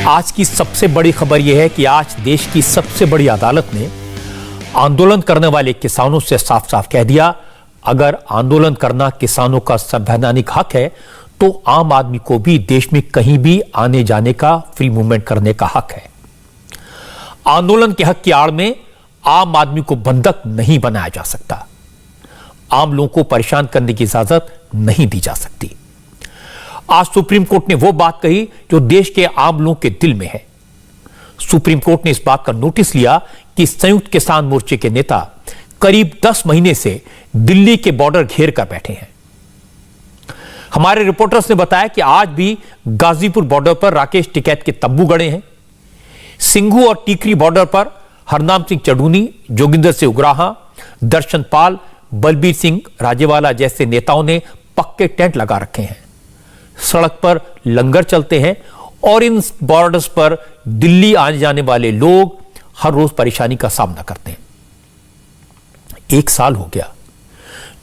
आज की सबसे बड़ी खबर यह है कि आज देश की सबसे बड़ी अदालत ने आंदोलन करने वाले किसानों से साफ साफ कह दिया, अगर आंदोलन करना किसानों का संवैधानिक हक है तो आम आदमी को भी देश में कहीं भी आने जाने का, फ्री मूवमेंट करने का हक है। आंदोलन के हक की आड़ में आम आदमी को बंधक नहीं बनाया जा सकता। आम लोगों को परेशान करने की इजाजत नहीं दी जा सकती। आज सुप्रीम कोर्ट ने वो बात कही जो देश के आम लोगों के दिल में है। सुप्रीम कोर्ट ने इस बात का नोटिस लिया कि संयुक्त किसान मोर्चे के नेता करीब 10 महीने से दिल्ली के बॉर्डर घेर कर बैठे हैं। हमारे रिपोर्टर्स ने बताया कि आज भी गाजीपुर बॉर्डर पर राकेश टिकैत के तंबू गड़े हैं। सिंघू और टीकरी बॉर्डर पर हरनाम सिंह चढ़ूनी, जोगिंदर सिंह उग्राहा, दर्शन पाल, बलबीर सिंह राजेवाला जैसे नेताओं ने पक्के टेंट लगा रखे हैं। सड़क पर लंगर चलते हैं और इन बॉर्डर्स पर दिल्ली आने जाने वाले लोग हर रोज परेशानी का सामना करते हैं। 1 साल हो गया।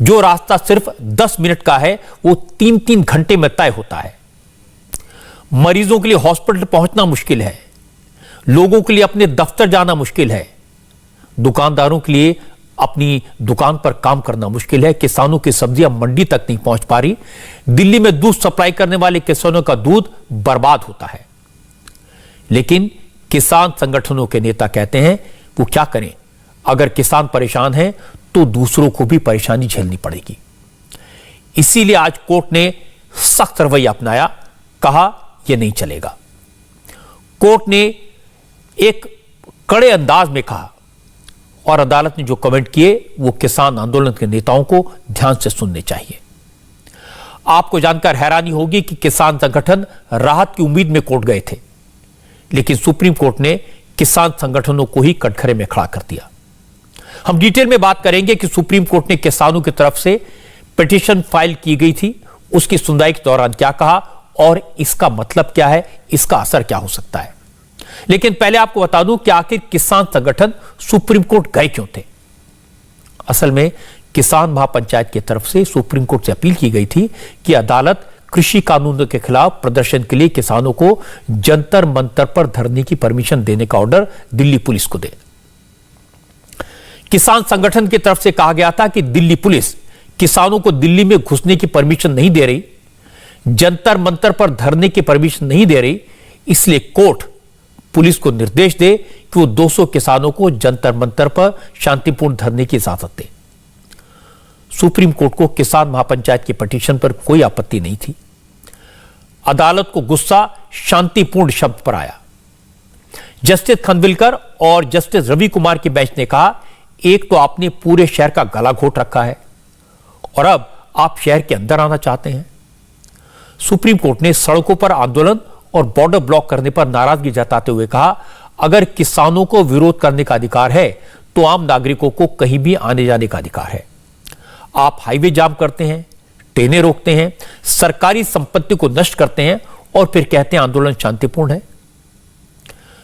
जो रास्ता सिर्फ 10 मिनट का है वो 3-3 घंटे में तय होता है। मरीजों के लिए हॉस्पिटल पहुंचना मुश्किल है, लोगों के लिए अपने दफ्तर जाना मुश्किल है, दुकानदारों के लिए अपनी दुकान पर काम करना मुश्किल है, किसानों की सब्जियां मंडी तक नहीं पहुंच पा रही। दिल्ली में दूध सप्लाई करने वाले किसानों का दूध बर्बाद होता है। लेकिन किसान संगठनों के नेता कहते हैं वो क्या करें, अगर किसान परेशान हैं तो दूसरों को भी परेशानी झेलनी पड़ेगी। इसीलिए आज कोर्ट ने सख्त रवैया अपनाया, कहा यह नहीं चलेगा। कोर्ट ने एक कड़े अंदाज में कहा और अदालत ने जो कमेंट किए वो किसान आंदोलन के नेताओं को ध्यान से सुनने चाहिए। आपको जानकर हैरानी होगी कि किसान संगठन राहत की उम्मीद में कोर्ट गए थे, लेकिन सुप्रीम कोर्ट ने किसान संगठनों को ही कटघरे में खड़ा कर दिया। हम डिटेल में बात करेंगे कि सुप्रीम कोर्ट ने किसानों की तरफ से पिटीशन फाइल की गई थी, उसकी सुनवाई के दौरान क्या कहा और इसका मतलब क्या है, इसका असर क्या हो सकता है। लेकिन पहले आपको बता दूं कि आखिर किसान संगठन सुप्रीम कोर्ट गए क्यों थे। असल में किसान महापंचायत की तरफ से सुप्रीम कोर्ट से अपील की गई थी कि अदालत कृषि कानूनों के खिलाफ प्रदर्शन के लिए किसानों को जंतर मंतर पर धरने की परमिशन देने का ऑर्डर दिल्ली पुलिस को दे। किसान संगठन की तरफ से कहा गया था कि दिल्ली पुलिस किसानों को दिल्ली में घुसने की परमिशन नहीं दे रही, जंतर मंतर पर धरने की परमिशन नहीं दे रही, इसलिए कोर्ट पुलिस को निर्देश दे कि वो 200 किसानों को जंतर मंतर पर शांतिपूर्ण धरने की इजाजत दे। सुप्रीम कोर्ट को किसान महापंचायत की पिटीशन पर कोई आपत्ति नहीं थी। अदालत को गुस्सा शांतिपूर्ण शब्द पर आया। जस्टिस खनविलकर और जस्टिस रवि कुमार की बेंच ने कहा, एक तो आपने पूरे शहर का गला घोट रखा है और अब आप शहर के अंदर आना चाहते हैं। सुप्रीम कोर्ट ने सड़कों पर आंदोलन और बॉर्डर ब्लॉक करने पर नाराजगी जताते हुए कहा, अगर किसानों को विरोध करने का अधिकार है तो आम नागरिकों को कहीं भी आने जाने का अधिकार है। आप हाईवे जाम करते हैं, ट्रेनें रोकते हैं, सरकारी संपत्ति को नष्ट करते हैं और फिर कहते हैं आंदोलन शांतिपूर्ण है।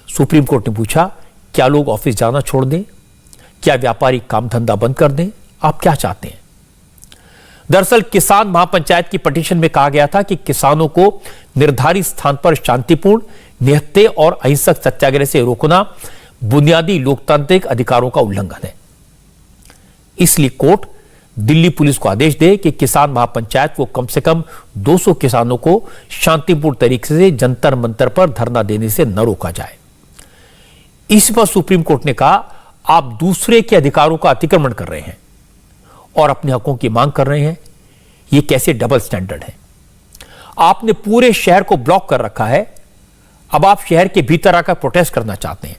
सुप्रीम कोर्ट ने पूछा, क्या लोग ऑफिस जाना छोड़ दें, क्या व्यापारी काम धंधा बंद कर दें, आप क्या चाहते हैं। दरअसल किसान महापंचायत की पिटीशन में कहा गया था कि किसानों को निर्धारित स्थान पर शांतिपूर्ण, निहत्थे और अहिंसक सत्याग्रह से रोकना बुनियादी लोकतांत्रिक अधिकारों का उल्लंघन है। इसलिए कोर्ट दिल्ली पुलिस को आदेश दे कि किसान महापंचायत को कम से कम 200 किसानों को शांतिपूर्ण तरीके से जंतर मंतर पर धरना देने से न रोका जाए। इस पर सुप्रीम कोर्ट ने कहा, आप दूसरे के अधिकारों का अतिक्रमण कर रहे हैं और अपने हकों की मांग कर रहे हैं, यह कैसे डबल स्टैंडर्ड है। आपने पूरे शहर को ब्लॉक कर रखा है, अब आप शहर के भीतर आकर प्रोटेस्ट करना चाहते हैं।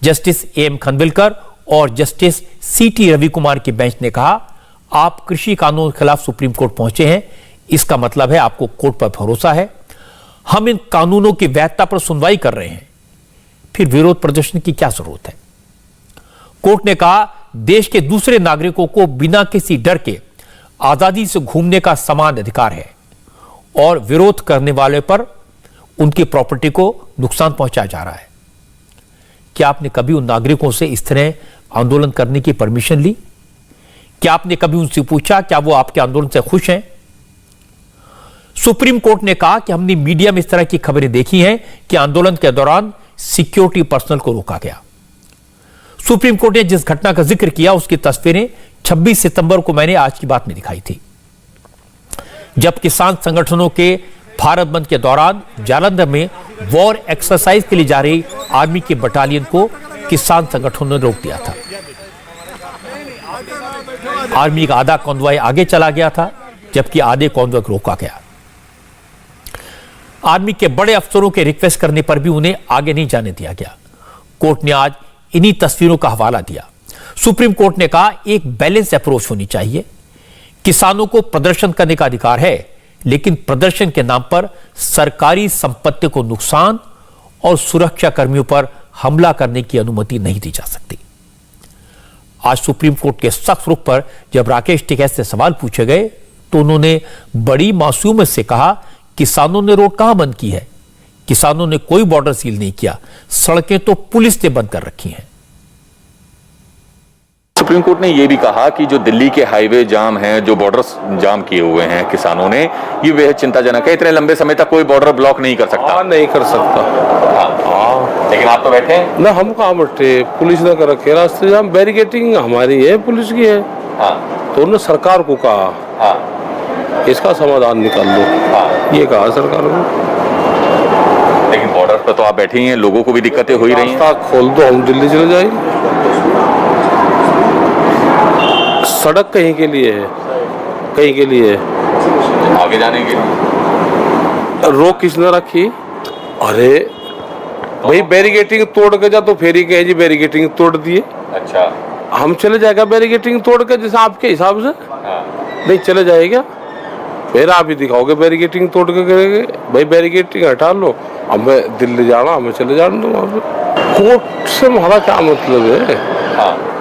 जस्टिस एम खनविलकर और जस्टिस सीटी रवि कुमार की बेंच ने कहा, आप कृषि कानून के खिलाफ सुप्रीम कोर्ट पहुंचे हैं, इसका मतलब है आपको कोर्ट पर भरोसा है। हम इन कानूनों की वैधता पर सुनवाई कर रहे हैं, फिर विरोध प्रदर्शन की क्या जरूरत है। कोर्ट ने कहा, देश के दूसरे नागरिकों को बिना किसी डर के आजादी से घूमने का समान अधिकार है और विरोध करने वाले पर उनकी प्रॉपर्टी को नुकसान पहुंचाया जा रहा है। क्या आपने कभी उन नागरिकों से इस तरह आंदोलन करने की परमिशन ली? क्या आपने कभी उनसे पूछा क्या वो आपके आंदोलन से खुश हैं? सुप्रीम कोर्ट ने कहा कि हमने मीडिया में इस तरह की खबरें देखी हैं कि आंदोलन के दौरान सिक्योरिटी पर्सनल को रोका गया। सुप्रीम कोर्ट ने जिस घटना का जिक्र किया उसकी तस्वीरें 26 सितंबर को मैंने आज की बात में दिखाई थी, जब किसान संगठनों के भारत बंद के दौरान जालंधर में वॉर एक्सरसाइज के लिए जा रही आर्मी की बटालियन को किसान संगठनों ने रोक दिया था। आर्मी का आधा कॉन्वॉय आगे चला गया था, जबकि आधे कॉन्वॉय को रोका गया। आर्मी के बड़े अफसरों के रिक्वेस्ट करने पर भी उन्हें आगे नहीं जाने दिया गया। कोर्ट ने आज इन्हीं तस्वीरों का हवाला दिया। सुप्रीम कोर्ट ने कहा एक बैलेंस अप्रोच होनी चाहिए। किसानों को प्रदर्शन करने का अधिकार है, लेकिन प्रदर्शन के नाम पर सरकारी संपत्ति को नुकसान और सुरक्षा कर्मियों पर हमला करने की अनुमति नहीं दी जा सकती। आज सुप्रीम कोर्ट के सख्त रुख पर जब राकेश टिकैत से सवाल पूछे गए तो उन्होंने बड़ी मासूमियत से कहा, किसानों ने रोड कहां बंद की है? किसानों ने कोई बॉर्डर सील नहीं किया, सड़कें तो पुलिस ने बंद कर रखी हैं। सुप्रीम कोर्ट ने यह भी कहा कि जो दिल्ली के हाईवे जाम हैं, जो बॉर्डर्स जाम किए हुए हैं किसानों ने, ये बेहद चिंताजनक है। इतने लंबे समय तक कोई बॉर्डर ब्लॉक नहीं कर सकता। नहीं कर सकता। लेकिन आप तो बैठे हैं ना, हम कहाँ बैठे, पुलिस ने कर रखे रास्ते जाम, बैरिकेटिंग हमारी है, पुलिस की है। तो उन्होंने सरकार को कहा इसका समाधान निकाल दो, ये कहा सरकार को। लेकिन बॉर्डर पर तो आप बैठे ही हैं, लोगों को भी दिक्कतें हो ही रही हैं। रास्ता खोल दो, हम दिल्ली चले जाएंगे। सड़क कहीं के लिए है, कहीं के लिए आगे जाने के लिए रोक किसने रखी? अरे भाई बैरिकेटिंग तोड़ के जा तो फेरी कहे जी बैरिकेटिंग तोड़ दिए। अच्छा, हम चले जाएगा बैरिकेटिंग तोड़ के जैसे आपके हिसाब से? नहीं चले जाएगा, फिर आप ही दिखाओगे बैरिकेटिंग तोड़ के करेंगे। भाई बैरिकेटिंग हटा लो, हमें दिल्ली जाना, हमें चले जाने दो वहाँ पे। कोर्ट से हमारा क्या मतलब है?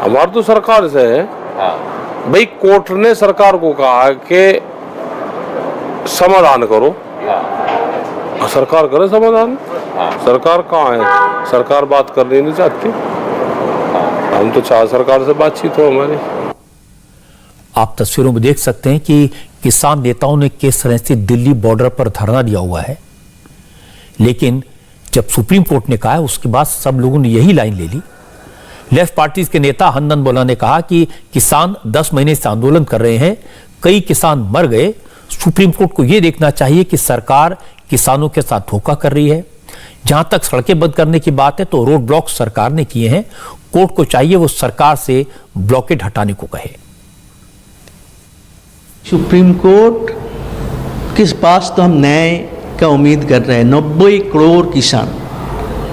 हमारा तो सरकार से है। भाई कोर्ट ने सरकार को कहा कि समाधान करो, सरकार करे समाधान। सरकार कहाँ है? सरकार बात करनी नहीं चाहती। हम तो चाह सरकार से बातचीत हो हमारी। आप तस्वीरों में देख सकते हैं कि किसान नेताओं ने किस तरह से दिल्ली बॉर्डर पर धरना दिया हुआ है, लेकिन जब सुप्रीम कोर्ट ने कहा उसके बाद सब लोगों ने यही लाइन ले ली। लेफ्ट पार्टीज के नेता हन्नन बोला ने कहा कि किसान 10 महीने से आंदोलन कर रहे हैं, कई किसान मर गए। सुप्रीम कोर्ट को यह देखना चाहिए कि सरकार किसानों के साथ धोखा कर रही है। जहां तक सड़कें बंद करने की बात है तो रोड ब्लॉक सरकार ने किए हैं, कोर्ट को चाहिए वो सरकार से ब्लॉकेड हटाने को कहे। सुप्रीम कोर्ट किस पास तो हम न्याय का उम्मीद कर रहे हैं। 90 करोड़ किसान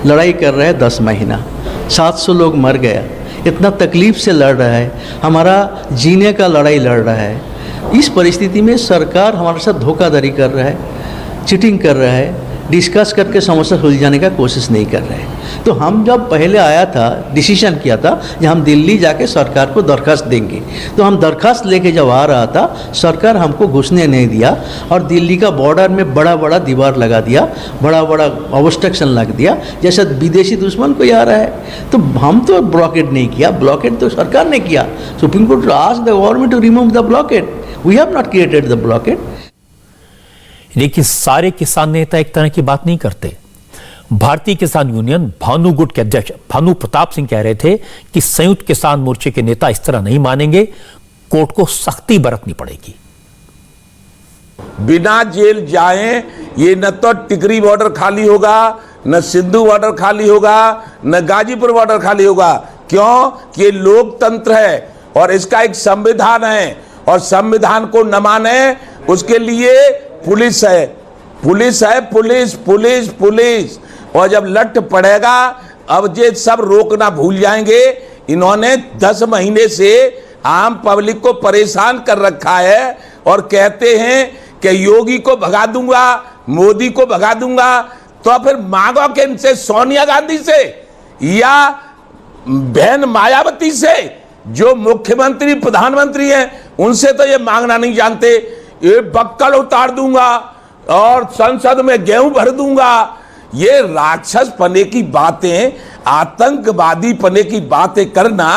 लड़ाई कर रहे हैं, 10 महीना 700 लोग मर गया, इतना तकलीफ से लड़ रहा है, हमारा जीने का लड़ाई लड़ रहा है। इस परिस्थिति में सरकार हमारे साथ धोखाधड़ी कर रहा है, चीटिंग कर रहा है, डिस्कस करके समस्या सुलझाने का कोशिश नहीं कर रहे हैं। तो हम जब पहले आया था, डिसीजन किया था कि हम दिल्ली जाके सरकार को दरखास्त देंगे, तो हम दरखास्त लेके जब आ रहा था, सरकार हमको घुसने नहीं दिया और दिल्ली का बॉर्डर में बड़ा बड़ा दीवार लगा दिया, बड़ा बड़ा ऑब्स्ट्रक्शन लग दिया, जैसे विदेशी दुश्मन कोई आ रहा है। तो हम तो ब्लॉकेड नहीं किया, ब्लॉकेड तो सरकार ने किया। Supreme Court asked the government to remove the blockade, we have not created the blockade. लेकिन सारे किसान नेता एक तरह की बात नहीं करते। भारतीय किसान यूनियन भानु गुट के अध्यक्ष भानु प्रताप सिंह कह रहे थे कि संयुक्त किसान मोर्चे के नेता इस तरह नहीं मानेंगे, कोर्ट को सख्ती बरतनी पड़ेगी। बिना जेल जाए ये न तो टिकरी बॉर्डर खाली होगा, न सिंधु बॉर्डर खाली होगा, न गाजीपुर बॉर्डर खाली होगा। क्यों? कि ये लोकतंत्र है और इसका एक संविधान है, और संविधान को न माने उसके लिए पुलिस है, पुलिस है, पुलिस पुलिस पुलिस। और जब लट पड़ेगा, अब ये सब रोकना भूल जाएंगे। इन्होंने 10 महीने से आम पब्लिक को परेशान कर रखा है और कहते हैं कि योगी को भगा दूंगा, मोदी को भगा दूंगा। तो फिर मांगो कि इनसे, सोनिया गांधी से या बहन मायावती से, जो मुख्यमंत्री प्रधानमंत्री हैं, उनसे तो ये मांगना नहीं जानते। ये बक्कल उतार दूंगा और संसद में गेहूं भर दूंगा, ये राक्षस पने की बातें, आतंकवादी पने की बातें करना,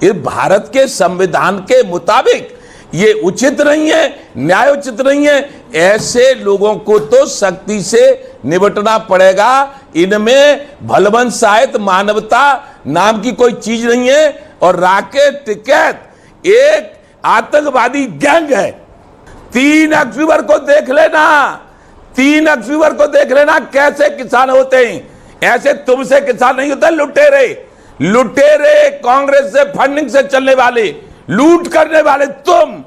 ये भारत के संविधान के मुताबिक ये उचित नहीं है, न्यायोचित नहीं है। ऐसे लोगों को तो सख्ती से निपटना पड़ेगा। इनमें भलवन साहित्य मानवता नाम की कोई चीज नहीं है। और राकेश टिकैत एक आतंकवादी गैंग है। 3 अक्टूबर को देख लेना, 3 अक्टूबर को देख लेना कैसे किसान होते हैं। ऐसे तुमसे किसान नहीं होते, लुटेरे, लुटेरे, कांग्रेस से फंडिंग से चलने वाले, लूट करने वाले तुम।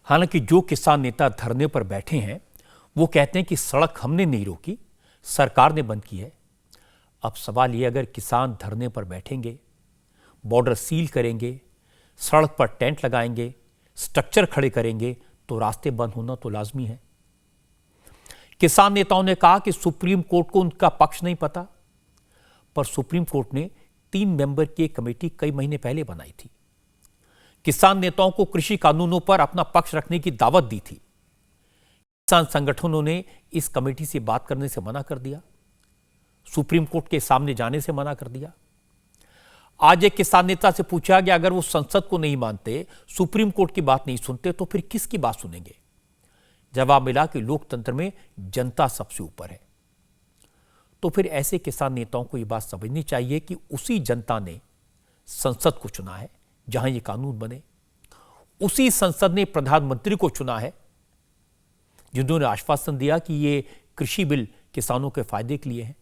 हालांकि जो किसान नेता धरने पर बैठे हैं वो कहते हैं कि सड़क हमने नहीं रोकी, सरकार ने बंद की है। अब सवाल ये, अगर किसान धरने पर बैठेंगे, बॉर्डर सील करेंगे, सड़क पर टेंट लगाएंगे, स्ट्रक्चर खड़े करेंगे, तो रास्ते बंद होना तो लाजमी है। किसान नेताओं ने कहा कि सुप्रीम कोर्ट को उनका पक्ष नहीं पता, पर सुप्रीम कोर्ट ने 3 मेंबर की एक कमेटी कई महीने पहले बनाई थी। किसान नेताओं को कृषि कानूनों पर अपना पक्ष रखने की दावत दी थी। किसान संगठनों ने इस कमेटी से बात करने से मना कर दिया, सुप्रीम कोर्ट के सामने जाने से मना कर दिया। आज एक किसान नेता से पूछा कि अगर वो संसद को नहीं मानते, सुप्रीम कोर्ट की बात नहीं सुनते, तो फिर किसकी बात सुनेंगे? जवाब मिला कि लोकतंत्र में जनता सबसे ऊपर है। तो फिर ऐसे किसान नेताओं को यह बात समझनी चाहिए कि उसी जनता ने संसद को चुना है जहां ये कानून बने, उसी संसद ने प्रधानमंत्री को चुना है जिन्होंने आश्वासन दिया कि ये कृषि बिल किसानों के फायदे के लिए है।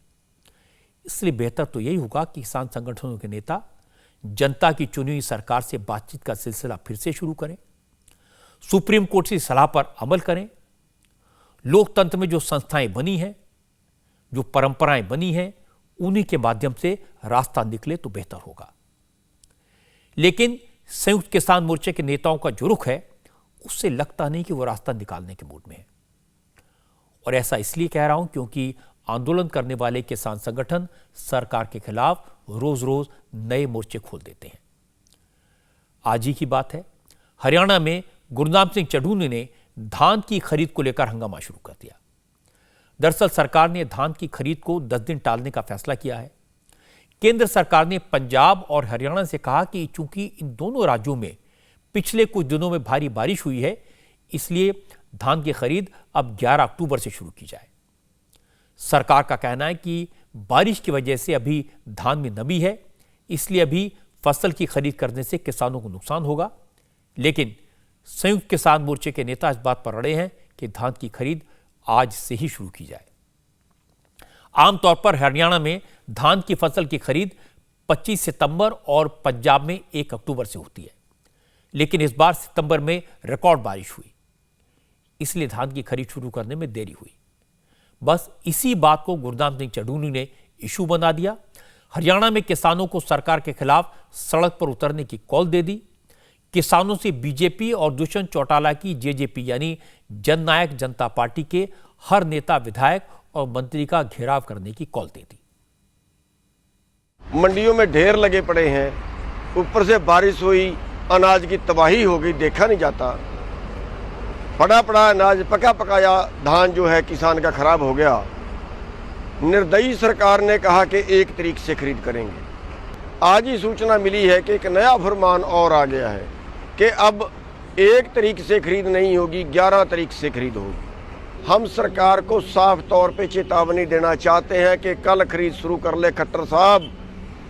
इसलिए बेहतर तो यही होगा कि किसान संगठनों के नेता जनता की चुनी हुई सरकार से बातचीत का सिलसिला फिर से शुरू करें, सुप्रीम कोर्ट की सलाह पर अमल करें। लोकतंत्र में जो संस्थाएं बनी हैं, जो परंपराएं बनी हैं, उन्हीं के माध्यम से रास्ता निकले तो बेहतर होगा। लेकिन संयुक्त किसान मोर्चे के नेताओं का जो रुख है, उससे लगता नहीं कि वो रास्ता निकालने के मूड में है। और ऐसा इसलिए कह रहा हूं क्योंकि आंदोलन करने वाले किसान संगठन सरकार के खिलाफ रोज रोज नए मोर्चे खोल देते हैं। आज ही की बात है, हरियाणा में गुरनाम सिंह चढ़ूनी ने धान की खरीद को लेकर हंगामा शुरू कर दिया। दरअसल सरकार ने धान की खरीद को 10 दिन टालने का फैसला किया है। केंद्र सरकार ने पंजाब और हरियाणा से कहा कि चूंकि इन दोनों राज्यों में पिछले कुछ दिनों में भारी बारिश हुई है, इसलिए धान की खरीद अब 11 अक्टूबर से शुरू की जाए। सरकार का कहना है कि बारिश की वजह से अभी धान में नमी है, इसलिए अभी फसल की खरीद करने से किसानों को नुकसान होगा। लेकिन संयुक्त किसान मोर्चे के नेता इस बात पर अड़े हैं कि धान की खरीद आज से ही शुरू की जाए। आमतौर पर हरियाणा में धान की फसल की खरीद 25 सितंबर और पंजाब में 1 अक्टूबर से होती है, लेकिन इस बार सितंबर में रिकॉर्ड बारिश हुई, इसलिए धान की खरीद शुरू करने में देरी हुई। बस इसी बात को गुरनाम सिंह चढ़ूनी ने इशू बना दिया। हरियाणा में किसानों को सरकार के खिलाफ सड़क पर उतरने की कॉल दे दी। किसानों से बीजेपी और दुष्यंत चौटाला की जेजेपी यानी जननायक जनता पार्टी के हर नेता, विधायक और मंत्री का घेराव करने की कॉल दे दी। मंडियों में ढेर लगे पड़े हैं, ऊपर से बारिश हुई, अनाज की तबाही हो गई, देखा नहीं जाता। पड़ा पड़ा अनाज, पका पकाया धान जो है किसान का खराब हो गया। निर्दयी सरकार ने कहा कि 1 तारीख से खरीद करेंगे। आज ही सूचना मिली है कि एक नया फरमान और आ गया है कि अब 1 तारीख से खरीद नहीं होगी, 11 तारीख से खरीद होगी। हम सरकार को साफ तौर पे चेतावनी देना चाहते हैं कि कल खरीद शुरू कर ले खट्टर साहब,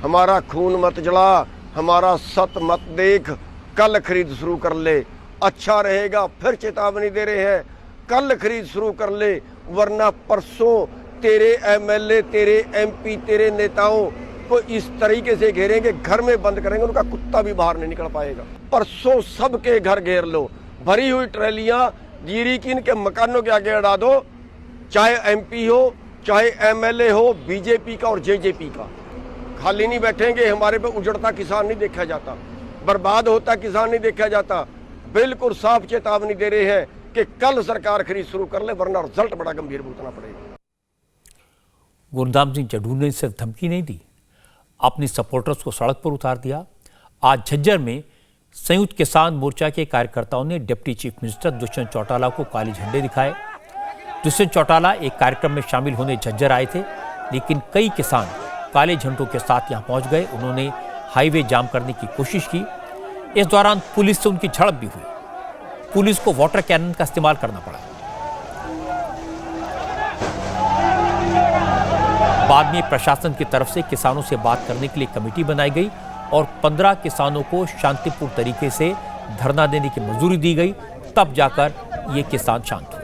हमारा खून मत जला, हमारा सत मत देख, कल खरीद शुरू कर ले, अच्छा रहेगा। फिर चेतावनी दे रहे हैं, कल खरीद शुरू कर ले, वरना परसों तेरे एमएलए, तेरे एमपी, तेरे नेताओं को इस तरीके से घेरेंगे, घर में बंद करेंगे, उनका कुत्ता भी बाहर नहीं निकल पाएगा। परसों सबके घर घेर लो, भरी हुई ट्रैलियां जीरी की इनके मकानों के आगे अड़ा दो, चाहे एमपी हो, चाहे एमएलए हो, बीजेपी का और जेजेपी का। खाली नहीं बैठेंगे, हमारे पे उजड़ता किसान नहीं देखा जाता, बर्बाद होता किसान नहीं देखा जाता। बिल्कुल साफ चेतावनी दे रहे हैं कि कल सरकार खरीद शुरू कर ले, वरना रिजल्ट बड़ा गंभीर भुगतना पड़ेगा। गुरनाम सिंह चढ़ूनी ने सिर्फ धमकी नहीं दी, अपनी सपोर्टर्स को सड़क पर उतार दिया। आज झज्जर में संयुक्त किसान मोर्चा के कार्यकर्ताओं ने deputy chief minister Dushyant Chautala को काले झंडे दिखाए। दुष्यंत चौटाला एक कार्यक्रम में शामिल होने झज्जर आए थे, लेकिन कई किसान काले झंडों के साथ यहां पहुंच गए। उन्होंने हाईवे जाम करने की कोशिश की, इस दौरान पुलिस से उनकी झड़प भी हुई। पुलिस को वाटर कैनन का इस्तेमाल करना पड़ा। बाद में प्रशासन की तरफ से किसानों से बात करने के लिए कमेटी बनाई गई और 15 किसानों को शांतिपूर्ण तरीके से धरना देने की मंजूरी दी गई। तब जाकर ये किसान शांत हुए।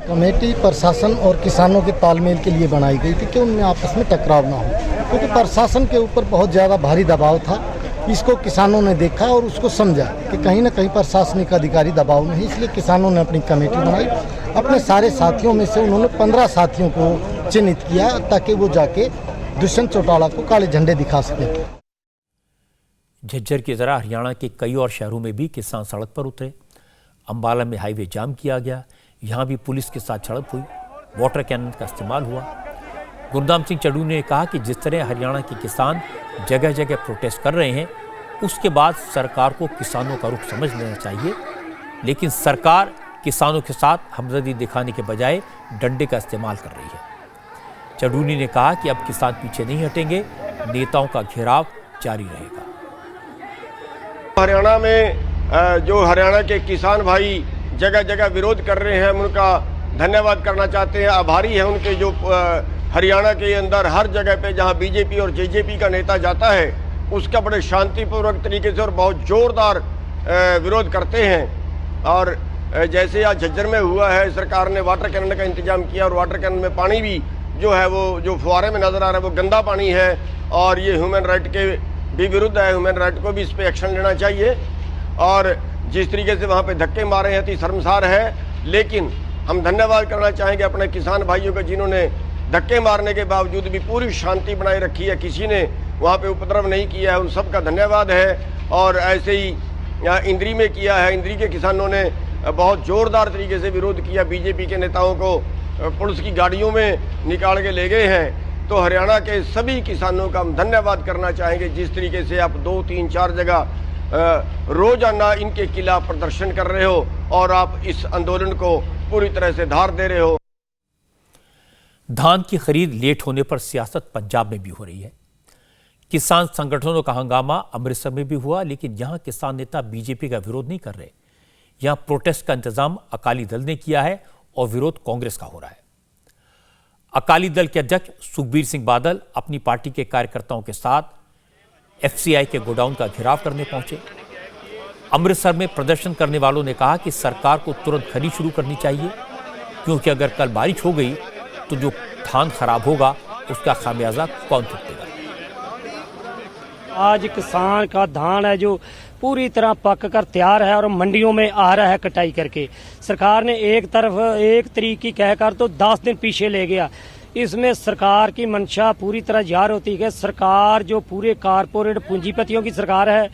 कमेटी प्रशासन और किसानों के तालमेल के लिए बनाई गई थी कि उनमें आपस में टकराव ना हो, क्योंकि प्रशासन के ऊपर बहुत ज़्यादा भारी दबाव था। इसको किसानों ने देखा और उसको समझा कि कहीं ना कहीं प्रशासनिक अधिकारी दबाव में है, इसलिए किसानों ने अपनी कमेटी बनाई। अपने सारे साथियों में से उन्होंने 15 साथियों को चिन्हित किया ताकि वो जाके दुष्यंत चौटाला को काले झंडे दिखा सके। झज्जर की तरह हरियाणा के कई और शहरों में भी किसान सड़क पर उतरे। अंबाला में हाईवे जाम किया गया। यहां भी पुलिस के साथ झड़प हुई। वाटर कैनन का इस्तेमाल हुआ। गुरदाम सिंह चड्डू ने कहा कि जिस तरह हरियाणा के किसान जगह जगह प्रोटेस्ट कर रहे हैं, उसके बाद सरकार को किसानों का रुख समझ लेना चाहिए, लेकिन सरकार किसानों के साथ हमदर्दी दिखाने के बजाय डंडे का इस्तेमाल कर रही है। चड्डूनी ने कहा कि अब किसान पीछे नहीं हटेंगे, नेताओं का घेराव जारी रहेगा। हरियाणा में जो हरियाणा के किसान भाई जगह जगह विरोध कर रहे हैं, हम उनका धन्यवाद करना चाहते हैं। आभारी है उनके जो हरियाणा के अंदर हर जगह पे जहां बीजेपी और जेजेपी का नेता जाता है, उसका बड़े शांतिपूर्वक तरीके से और बहुत जोरदार विरोध करते हैं। और जैसे आज झज्जर में हुआ है, सरकार ने वाटर कैनन का इंतजाम किया और वाटर कैनन में पानी भी जो है वो जो फुहारे में नजर आ रहा है वो गंदा पानी है और ये ह्यूमन राइट के भी विरुद्ध है। ह्यूमन राइट को भी इस पर एक्शन लेना चाहिए। और जिस तरीके से वहाँ पे धक्के मारे हैं तो शर्मसार है, लेकिन हम धन्यवाद करना चाहेंगे अपने किसान भाइयों का जिन्होंने धक्के मारने के बावजूद भी पूरी शांति बनाए रखी है, किसी ने वहाँ पे उपद्रव नहीं किया है, उन सब का धन्यवाद है। और ऐसे ही इंद्री में किया है, इंद्री के किसानों ने बहुत जोरदार तरीके से विरोध किया। बीजेपी के नेताओं को पुलिस की गाड़ियों में निकाल के ले गए हैं। तो हरियाणा के सभी किसानों का हम धन्यवाद करना चाहेंगे, जिस तरीके से आप 2, 3, 4 जगह रोजाना इनके खिलाफ प्रदर्शन कर रहे हो और आप इस आंदोलन को पूरी तरह से धार दे रहे हो। धान की खरीद लेट होने पर सियासत पंजाब में भी हो रही है। किसान संगठनों का हंगामा अमृतसर में भी हुआ, लेकिन यहां किसान नेता बीजेपी का विरोध नहीं कर रहे। यहां प्रोटेस्ट का इंतजाम अकाली दल ने किया है और विरोध कांग्रेस का हो रहा है। अकाली दल के अध्यक्ष सुखबीर सिंह बादल अपनी पार्टी के कार्यकर्ताओं के साथ एफसीआई के गोडाउन का घेराव करने पहुंचे। अमृतसर में प्रदर्शन करने वालों ने कहा कि सरकार को तुरंत खरीद शुरू करनी चाहिए, क्योंकि अगर कल बारिश हो गई तो जो धान खराब होगा उसका खामियाजा कौन चुकाएगा। आज किसान का धान है जो पूरी तरह पक कर तैयार है और मंडियों में आ रहा है कटाई करके। सरकार ने एक तरफ एक तरीके कहकर तो 10 दिन पीछे ले गया। इसमें सरकार की मंशा पूरी तरह जार होती है। सरकार जो पूरे कारपोरेट पूंजीपतियों की सरकार है,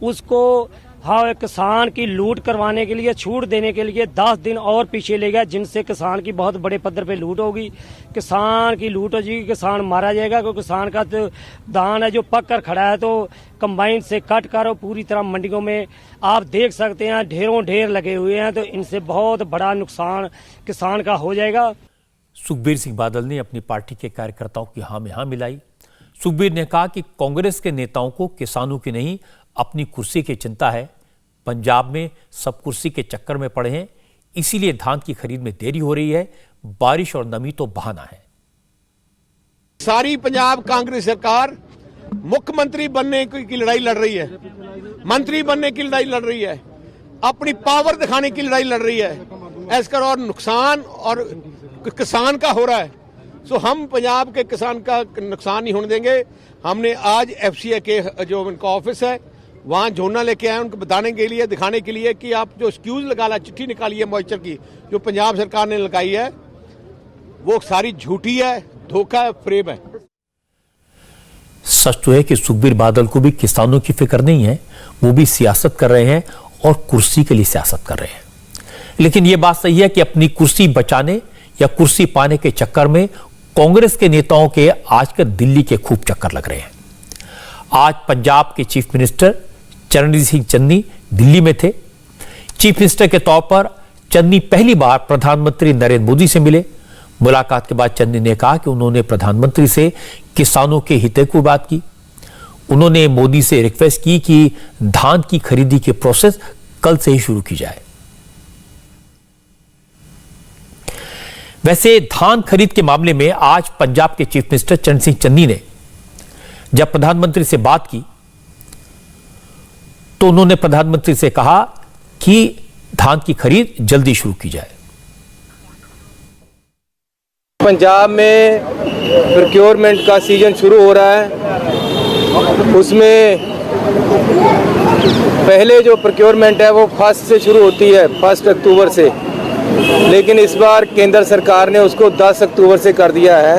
उसको किसान की लूट करवाने के लिए, छूट देने के लिए 10 दिन और पीछे ले गया, जिनसे किसान की बहुत बड़े पद्धर पे लूट होगी। किसान की लूट हो जाएगी, किसान मारा जाएगा, क्योंकि किसान का तो धान है जो पक कर खड़ा है, तो कंबाइन से कट कर पूरी तरह मंडियों में आप देख सकते हैं ढेरों ढेर लगे हुए हैं, तो इनसे बहुत बड़ा नुकसान किसान का हो जाएगा। सुखबीर सिंह बादल ने अपनी पार्टी के कार्यकर्ताओं की हाँ में हाँ मिलाई। सुखबीर ने कहा कि कांग्रेस के नेताओं को किसानों की नहीं अपनी कुर्सी की चिंता है। पंजाब में सब कुर्सी के चक्कर में पड़े हैं, इसीलिए धान की खरीद में देरी हो रही है। बारिश और नमी तो बहाना है। सारी पंजाब कांग्रेस सरकार मुख्यमंत्री बनने की लड़ाई लड़ रही है, मंत्री बनने की लड़ाई लड़ रही है, अपनी पावर दिखाने की लड़ाई लड़ रही है। इसका और नुकसान और किसान का हो रहा है। सो हम पंजाब के किसान का नुकसान नहीं होने देंगे। हमने आज एफसीआई के जो उनका ऑफिस है वहाँ झोना लेके आए, उनको बताने के लिए, दिखाने के लिए कि आप जो एक्सक्यूज निकाला, चिट्ठी निकाली है मॉइस्चर की जो पंजाब सरकार ने लगाई है, वो सारी झूठी है, धोखा है, फ्रेब है। सच तो है कि सुखबीर बादल को भी किसानों की फिक्र नहीं है। वो भी सियासत कर रहे हैं और कुर्सी के लिए सियासत कर रहे हैं। लेकिन यह बात सही है कि अपनी कुर्सी बचाने या कुर्सी पाने के चक्कर में कांग्रेस के नेताओं के आजकल दिल्ली के खूब चक्कर लग रहे हैं। आज पंजाब के चीफ मिनिस्टर चरणजीत सिंह चन्नी दिल्ली में थे। चीफ मिनिस्टर के तौर पर चन्नी पहली बार प्रधानमंत्री नरेंद्र मोदी से मिले। मुलाकात के बाद चन्नी ने कहा कि उन्होंने प्रधानमंत्री से किसानों के हित की बात की। उन्होंने मोदी से रिक्वेस्ट की कि धान की खरीदी की प्रोसेस कल से ही शुरू की जाए। वैसे धान खरीद के मामले में आज पंजाब के चीफ मिनिस्टर चरण सिंह चन्नी ने जब प्रधानमंत्री से बात की तो उन्होंने प्रधानमंत्री से कहा कि धान की खरीद जल्दी शुरू की जाए। पंजाब में प्रोक्योरमेंट का सीजन शुरू हो रहा है, उसमें पहले जो प्रोक्योरमेंट है वो 1 से शुरू होती है, 1 अक्टूबर से, लेकिन इस बार केंद्र सरकार ने उसको 10 अक्टूबर से कर दिया है।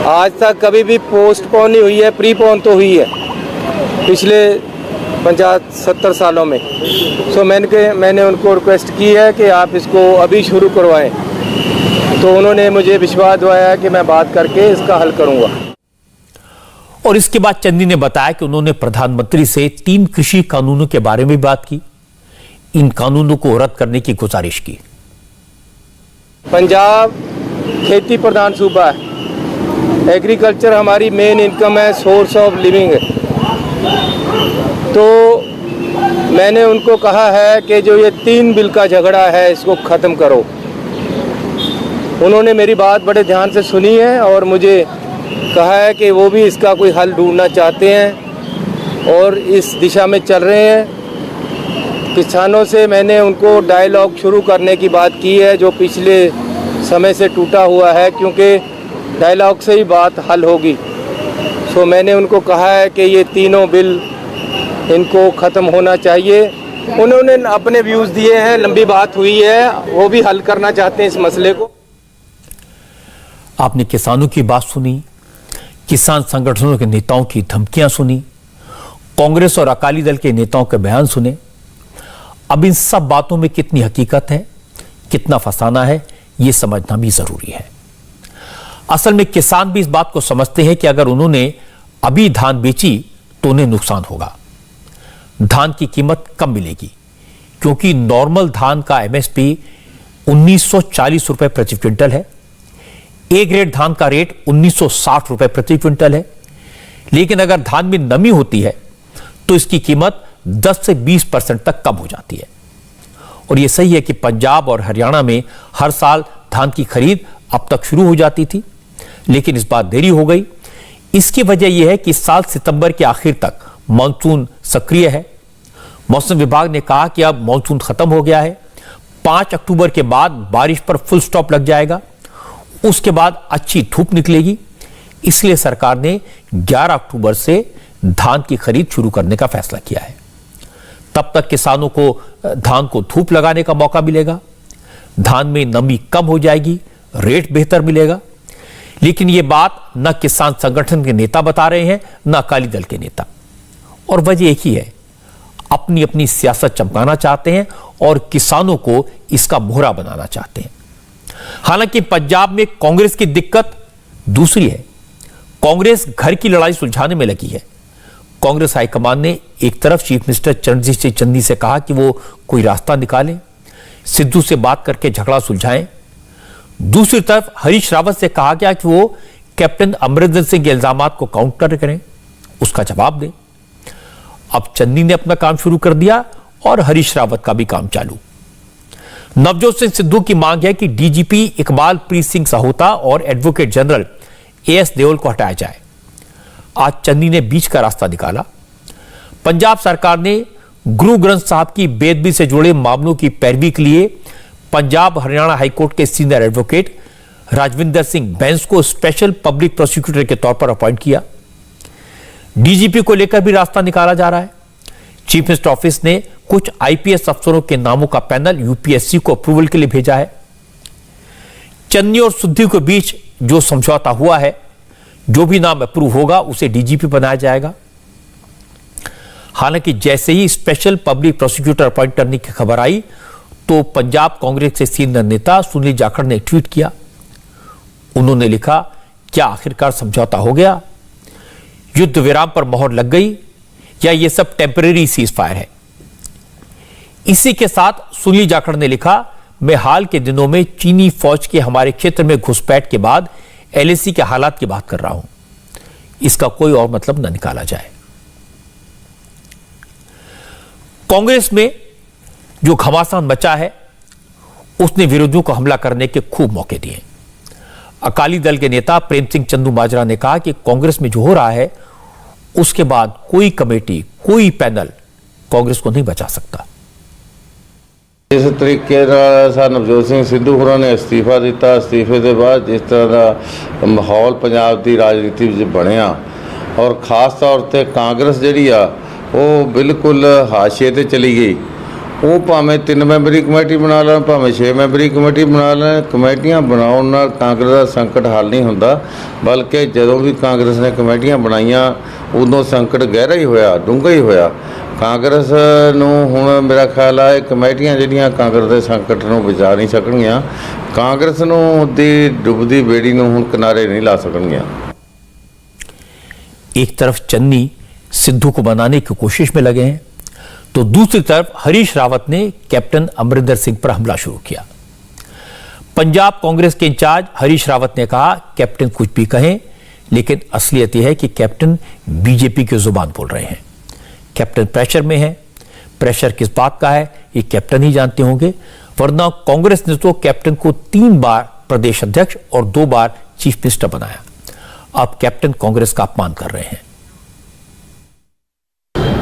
आज तक कभी भी पोस्टपोन नहीं हुई है, प्रीपोन तो हुई है पिछले 50-70 सालों में। सो मैंने उनको रिक्वेस्ट की है कि आप इसको अभी शुरू करवाएं, तो उन्होंने मुझे विश्वास दिलाया कि मैं बात करके इसका हल करूंगा। और इसके बाद चन्नी ने बताया कि उन्होंने प्रधानमंत्री से 3 कृषि कानूनों के बारे में बात की, इन कानूनों को रद्द करने की गुजारिश की। पंजाब खेती प्रधान सूबा है, एग्रीकल्चर हमारी मेन इनकम है, सोर्स ऑफ लिविंग है। तो मैंने उनको कहा है कि जो ये 3 बिल का झगड़ा है इसको ख़त्म करो। उन्होंने मेरी बात बड़े ध्यान से सुनी है और मुझे कहा है कि वो भी इसका कोई हल ढूंढना चाहते हैं और इस दिशा में चल रहे हैं। किसानों से मैंने उनको डायलॉग शुरू करने की बात की है, जो पिछले समय से टूटा हुआ है, क्योंकि डायलॉग से ही बात हल होगी। सो मैंने उनको कहा है कि ये तीनों बिल इनको ख़त्म होना चाहिए। उन्होंने अपने व्यूज़ दिए हैं, लंबी बात हुई है, वो भी हल करना चाहते हैं इस मसले को। आपने किसानों की बात सुनी, किसान संगठनों के नेताओं की धमकियां सुनी, कांग्रेस और अकाली दल के नेताओं के बयान सुने। अब इन सब बातों में कितनी हकीकत है, कितना फसाना है, यह समझना भी जरूरी है। असल में किसान भी इस बात को समझते हैं कि अगर उन्होंने अभी धान बेची तो उन्हें नुकसान होगा। धान की कीमत कम मिलेगी क्योंकि नॉर्मल धान का एमएसपी 1940 रुपए प्रति क्विंटल है। ए ग्रेड धान का रेट 1960 रुपए प्रति क्विंटल है। लेकिन अगर धान में नमी होती है तो इसकी कीमत 10 से 20% तक कम हो जाती है। और यह सही है कि पंजाब और हरियाणा में हर साल धान की खरीद अब तक शुरू हो जाती थी, लेकिन इस बार देरी हो गई। इसकी वजह यह है कि इस साल सितंबर के आखिर तक मानसून सक्रिय है। मौसम विभाग ने कहा कि अब मानसून खत्म हो गया है, 5 अक्टूबर के बाद बारिश पर फुल स्टॉप लग जाएगा, उसके बाद अच्छी धूप निकलेगी। इसलिए सरकार ने 11 अक्टूबर से धान की खरीद शुरू करने का फैसला किया है। तब तक किसानों को धान को धूप लगाने का मौका मिलेगा, धान में नमी कम हो जाएगी, रेट बेहतर मिलेगा। लेकिन यह बात न किसान संगठन के नेता बता रहे हैं, न अकाली दल के नेता। और वजह एक ही है, अपनी अपनी सियासत चमकाना चाहते हैं और किसानों को इसका मोहरा बनाना चाहते हैं। हालांकि पंजाब में कांग्रेस की दिक्कत दूसरी है। कांग्रेस घर की लड़ाई सुलझाने में लगी है। कांग्रेस हाईकमान ने एक तरफ चीफ मिनिस्टर चरणजीत सिंह चन्नी से कहा कि वो कोई रास्ता निकालें, सिद्धू से बात करके झगड़ा सुलझाएं। दूसरी तरफ हरीश रावत से कहा गया कि वो कैप्टन अमरिंदर सिंह के इल्जामात को काउंटर करें, उसका जवाब दें। अब चन्नी ने अपना काम शुरू कर दिया और हरीश रावत का भी काम चालू। नवजोत सिंह सिद्धू की मांग है कि डीजीपी इकबाल प्रीत सिंह सहोता और एडवोकेट जनरल एएस देओल को हटाया जाए। आज चन्नी ने बीच का रास्ता निकाला। पंजाब सरकार ने गुरु ग्रंथ साहब की बेदबी से जुड़े मामलों की पैरवी के लिए पंजाब हरियाणा हाईकोर्ट के सीनियर एडवोकेट राजविंदर सिंह बैंस को स्पेशल पब्लिक प्रोसिक्यूटर के तौर पर अपॉइंट किया। डीजीपी को लेकर भी रास्ता निकाला जा रहा है। चीफ मिनिस्टर ऑफिस ने कुछ आईपीएस अफसरों के नामों का पैनल यूपीएससी को अप्रूवल के लिए भेजा है। चन्नी और सिद्धू के बीच जो समझौता हुआ है, जो भी नाम अप्रूव होगा उसे डीजीपी बनाया जाएगा। हालांकि जैसे ही स्पेशल पब्लिक प्रोसिक्यूटर अपॉइंट करने की खबर आई तो पंजाब कांग्रेस के सीनियर नेता सुनील जाखड़ ने ट्वीट किया। उन्होंने लिखा, क्या आखिरकार समझौता हो गया? युद्ध विराम पर मोहर लग गई या यह सब टेम्परेरी सीज फायर है? इसी के साथ सुनील जाखड़ ने लिखा, मैं हाल के दिनों में चीनी फौज के हमारे क्षेत्र में घुसपैठ के बाद एलएसी के हालात की बात कर रहा हूं। इसका कोई और मतलब न निकाला जाए। कांग्रेस में जो घमासान मचा है, उसने विरोधियों को हमला करने के खूब मौके दिए। अकाली दल के नेता प्रेम सिंह चंदूमाजरा ने कहा कि कांग्रेस में जो हो रहा है उसके बाद कोई कमेटी, कोई पैनल कांग्रेस को नहीं बचा सकता। जिस तरीके नवजोत सिंह सिद्धू होਰਾਂ ने अस्तीफा दिता, अस्तीफे के बाद जिस तरह का माहौल पंजाब की राजनीति में बनया और खास तौर पर कांग्रेस जी वो बिल्कुल हाशिए ते चली गई। वो भावें 3 मैंबरी कमेटी बना लें, भावें 6 मैंबरी कमेटी बना लें, कमेटियां बनाउण नाल कांग्रेस का संकट हल नहीं होंदा, बल्कि जदों भी कांग्रेस ने कमेटियां बनाईयां उदों संकट गहरा ही होया, डूंघा ही होया। कांग्रेस नूं हुण मेरा ख्याल है कमेटियां जिहड़ियां कांग्रेस के संकट नूं बचा नहीं सकणगीਆਂ, कांग्रेस नूं दी डुबदी बेड़ी नूं हुण किनारे नहीं ला सकणगीਆਂ। एक तरफ चन्नी सिद्धू को बनाने की कोशिश में लगे हैं, तो दूसरी तरफ हरीश रावत ने कैप्टन अमरिंदर सिंह पर हमला शुरू किया। पंजाब कांग्रेस के इंचार्ज हरीश रावत ने कहा, कैप्टन कुछ भी कहें, लेकिन असलियत यह है कि कैप्टन बीजेपी की जुबान बोल रहे हैं। कैप्टन प्रेशर में है। प्रेशर किस बात का है ये कैप्टन ही जानते होंगे, वरना कांग्रेस ने तो कैप्टन को 3 बार प्रदेश अध्यक्ष और 2 बार चीफ मिनिस्टर बनाया। अब कैप्टन कांग्रेस का अपमान कर रहे हैं।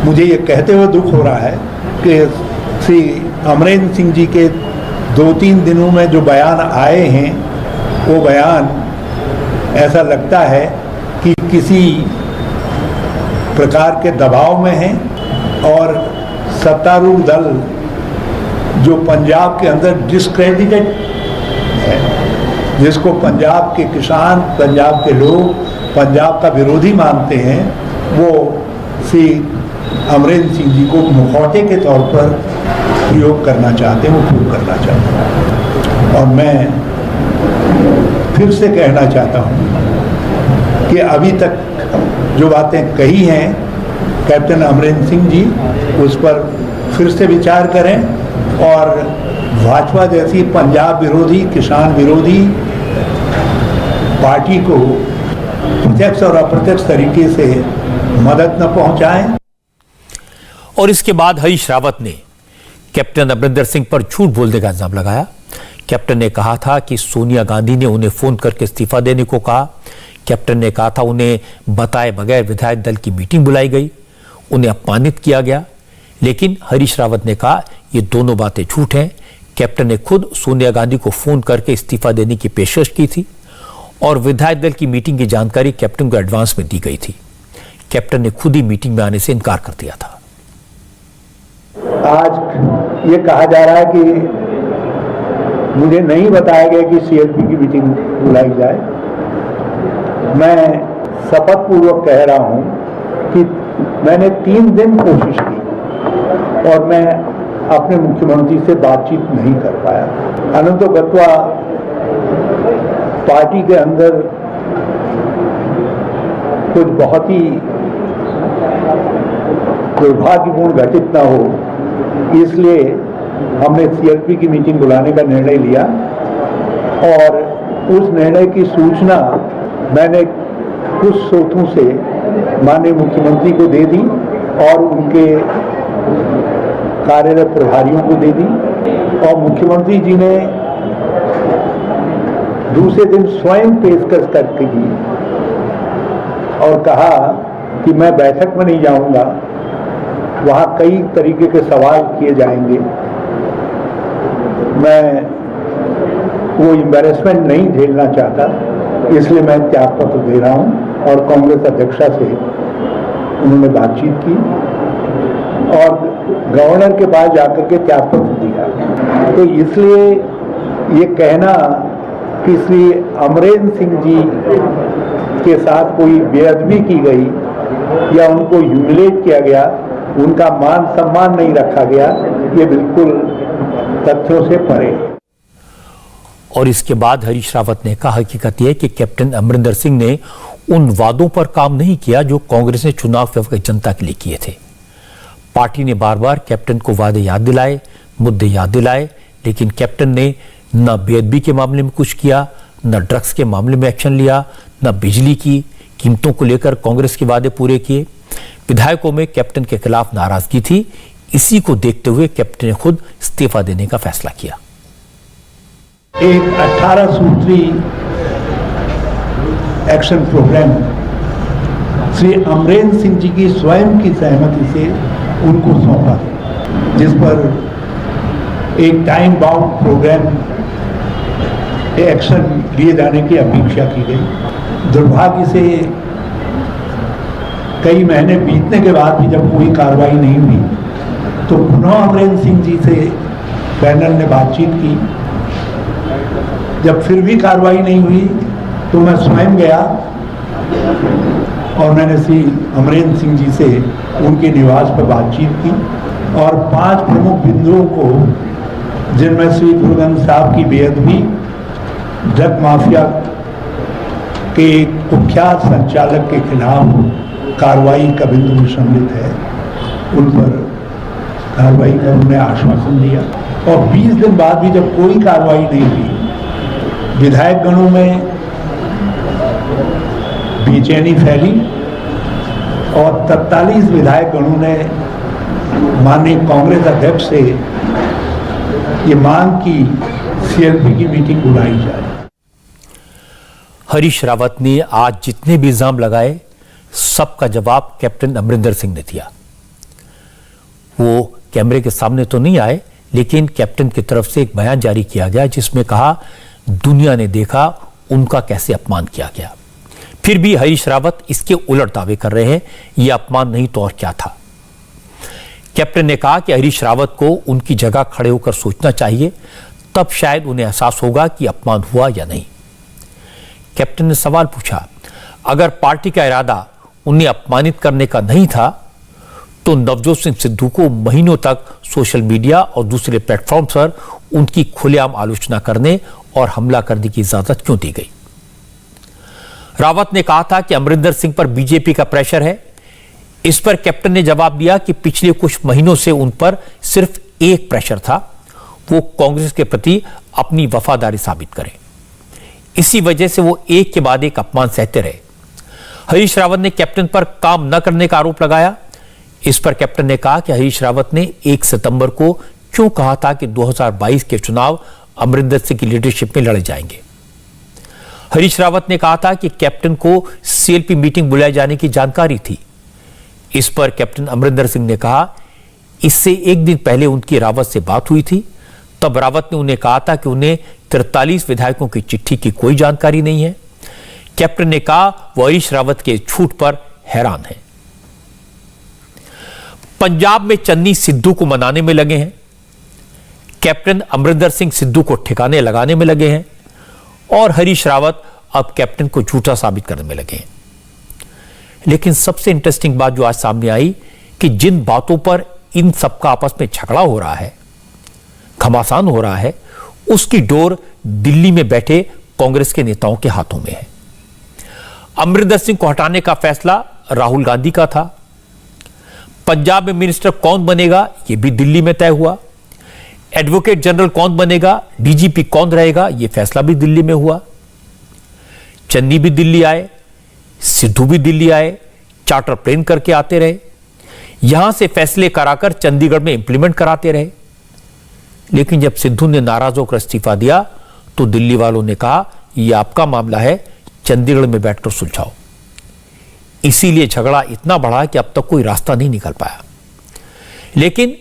मुझे ये कहते हुए दुख हो रहा है कि श्री अमरिंदर सिंह जी के 2-3 दिनों में जो बयान आए हैं, वो बयान ऐसा लगता है कि किसी प्रकार के दबाव में हैं और सत्तारूढ़ दल जो पंजाब के अंदर डिस्क्रेडिटेड है, जिसको पंजाब के किसान, पंजाब के लोग पंजाब का विरोधी मानते हैं, वो श्री अमरिंदर सिंह जी को मुखौटे के तौर पर प्रयोग करना चाहते हैं, वो प्रयोग करना चाहते हैं। और मैं फिर से कहना चाहता हूँ कि अभी तक जो बातें कही हैं कैप्टन अमरिंदर सिंह जी, उस पर फिर से विचार करें और भाजपा जैसी पंजाब विरोधी, किसान विरोधी पार्टी को प्रत्यक्ष और अप्रत्यक्ष तरीके से मदद न पहुंचाएं। और इसके बाद हरीश रावत ने कैप्टन अमरिंदर सिंह पर झूठ बोलने का इल्जाम लगाया। कैप्टन ने कहा था कि सोनिया गांधी ने उन्हें फोन करके इस्तीफा देने को कहा। कैप्टन ने कहा था उन्हें बताए बगैर विधायक दल की मीटिंग बुलाई गई, उन्हें अपमानित किया गया। लेकिन हरीश रावत ने कहा ये दोनों बातें झूठ हैं। कैप्टन ने खुद सोनिया गांधी को फोन करके इस्तीफा देने की पेशकश की थी और विधायक दल की मीटिंग की जानकारी कैप्टन को एडवांस में दी गई थी। कैप्टन ने खुद ही मीटिंग में आने से इनकार कर दिया था। आज ये कहा जा रहा है कि मुझे नहीं बताया गया कि सीएलपी की मीटिंग बुलाई जाए। मैं शपथ पूर्वक कह रहा हूं कि मैंने 3 दिन कोशिश की और मैं अपने मुख्यमंत्री से बातचीत नहीं कर पाया। अनंतो गत्वा पार्टी के अंदर कुछ बहुत ही दुर्भाग्यपूर्ण घटित ना हो, इसलिए हमने सीएलपी की मीटिंग बुलाने का निर्णय लिया और उस निर्णय की सूचना मैंने कुछ स्रोतों से माननीय मुख्यमंत्री को दे दी और उनके कार्यरत प्रभारियों को दे दी और मुख्यमंत्री जी ने दूसरे दिन स्वयं पेशकश करके की और कहा कि मैं बैठक में नहीं जाऊंगा, वहाँ कई तरीके के सवाल किए जाएंगे, मैं वो एम्बैरेसमेंट नहीं झेलना चाहता, इसलिए मैं त्यागपत्र दे रहा हूँ। और कांग्रेस अध्यक्षा से उन्होंने बातचीत की और गवर्नर के पास जाकर के त्यागपत्र दिया। तो इसलिए ये कहना कि श्री अमरिंदर सिंह जी के साथ कोई बेअदबी की गई या उनको ह्यूमिलेट किया गया, उनका मान सम्मान नहीं रखा गया, ये बिल्कुल तथ्यों से परे। और इसके बाद हरीश रावत ने कहा हकीकत यह कि कैप्टन अमरिंदर सिंह ने उन वादों पर काम नहीं किया जो कांग्रेस ने चुनाव के वक्त जनता के लिए किए थे। पार्टी ने बार बार कैप्टन को वादे याद दिलाए, मुद्दे याद दिलाए, लेकिन कैप्टन ने न बेअदबी के मामले में कुछ किया, न ड्रग्स के मामले में एक्शन लिया, न बिजली की, कीमतों को लेकर कांग्रेस के वादे पूरे किए। विधायकों में कैप्टन के खिलाफ नाराजगी थी। इसी को देखते हुए कैप्टन ने खुद इस्तीफा देने का फैसला किया। एक 18 सूत्री एक्शन प्रोग्राम श्री अमरेंद्र सिंह जी की स्वयं की सहमति से उनको सौंपा, जिस पर एक टाइम बाउंड प्रोग्राम एक्शन लिए जाने की अपेक्षा की गई। दुर्भाग्य से कई महीने बीतने के बाद भी जब कोई कार्रवाई नहीं हुई तो पुनः अमरेंद्र सिंह जी से पैनल ने बातचीत की। जब फिर भी कार्रवाई नहीं हुई तो मैं स्वयं गया और मैंने श्री अमरेंद्र सिंह जी से उनके निवास पर बातचीत की और 5 प्रमुख बिंदुओं को, जिनमें श्री दुर्गंध साहब की बेअदबी, ड्रग माफिया के कुख्यात संचालक के खिलाफ कार्रवाई का बिंदु भी सम्मिलित है, उन पर कार्रवाई का उन्होंने आश्वासन दिया। और 20 दिन बाद भी जब कोई कार्रवाई नहीं हुई, विधायक गणों में बेचैनी फैली और 43 विधायक गणों ने माननीय कांग्रेस अध्यक्ष से ये मांग की सीएलपी की मीटिंग बुलाई जाए। हरीश रावत ने आज जितने भी इल्जाम लगाए सबका जवाब कैप्टन अमरिंदर सिंह ने दिया। वो कैमरे के सामने तो नहीं आए, लेकिन कैप्टन की तरफ से एक बयान जारी किया गया जिसमें कहा दुनिया ने देखा उनका कैसे अपमान किया गया। फिर भी हरीश रावत इसके उलट दावे कर रहे हैं, यह अपमान नहीं तो और क्या था। कैप्टन ने कहा कि हरीश रावत को उनकी जगह खड़े होकर सोचना चाहिए, तब शायद उन्हें एहसास होगा कि अपमान हुआ या नहीं। कैप्टन ने सवाल पूछा, अगर पार्टी का इरादा उन्हें अपमानित करने का नहीं था तो नवजोत सिंह सिद्धू को महीनों तक सोशल मीडिया और दूसरे प्लेटफॉर्म पर उनकी खुलेआम आलोचना करने और हमला करने की इजाजत क्यों दी गई। रावत ने कहा था कि अमरिंदर सिंह पर बीजेपी का प्रेशर है। इस पर कैप्टन ने जवाब दिया कि पिछले कुछ महीनों से उन पर सिर्फ एक प्रेशर था, वो कांग्रेस के प्रति अपनी वफादारी साबित करें। इसी वजह से वो एक के बाद एक अपमान सहते रहे। हरीश रावत ने कैप्टन पर काम न करने का आरोप लगाया। इस पर कैप्टन ने कहा कि हरीश रावत ने 1 सितंबर को क्यों कहा था कि 2022 के चुनाव अमरिंदर सिंह की लीडरशिप में लड़े जाएंगे। हरीश रावत ने कहा था कि कैप्टन को सीएलपी मीटिंग बुलाए जाने की जानकारी थी। इस पर कैप्टन अमरिंदर सिंह ने कहा इससे एक दिन पहले उनकी रावत से बात हुई थी, तब रावत ने उन्हें कहा था कि उन्हें 43 विधायकों की चिट्ठी की कोई जानकारी नहीं है। कैप्टन ने कहा वो हरीश रावत के झूठ पर हैरान है। पंजाब में चन्नी सिद्धू को मनाने में लगे हैं, कैप्टन अमरिंदर सिंह सिद्धू को ठिकाने लगाने में लगे हैं और हरीश रावत अब कैप्टन को झूठा साबित करने में लगे हैं। लेकिन सबसे इंटरेस्टिंग बात जो आज सामने आई कि जिन बातों पर इन सबका आपस में झगड़ा हो रहा है, घमासान हो रहा है, उसकी डोर दिल्ली में बैठे कांग्रेस के नेताओं के हाथों में है। अमरिंदर सिंह को हटाने का फैसला राहुल गांधी का था। पंजाब में मिनिस्टर कौन बनेगा यह भी दिल्ली में तय हुआ। एडवोकेट जनरल कौन बनेगा, डीजीपी कौन रहेगा, यह फैसला भी दिल्ली में हुआ। चन्नी भी दिल्ली आए, सिद्धू भी दिल्ली आए, चार्टर प्लेन करके आते रहे, यहां से फैसले कराकर चंडीगढ़ में इंप्लीमेंट कराते रहे। लेकिन जब सिद्धू ने नाराज होकर इस्तीफा दिया तो दिल्ली वालों ने कहा यह आपका मामला है, चंडीगढ़ में बैठकर सुलझाओ। इसीलिए झगड़ा इतना बढ़ा कि अब तक कोई रास्ता नहीं निकल पाया। लेकिन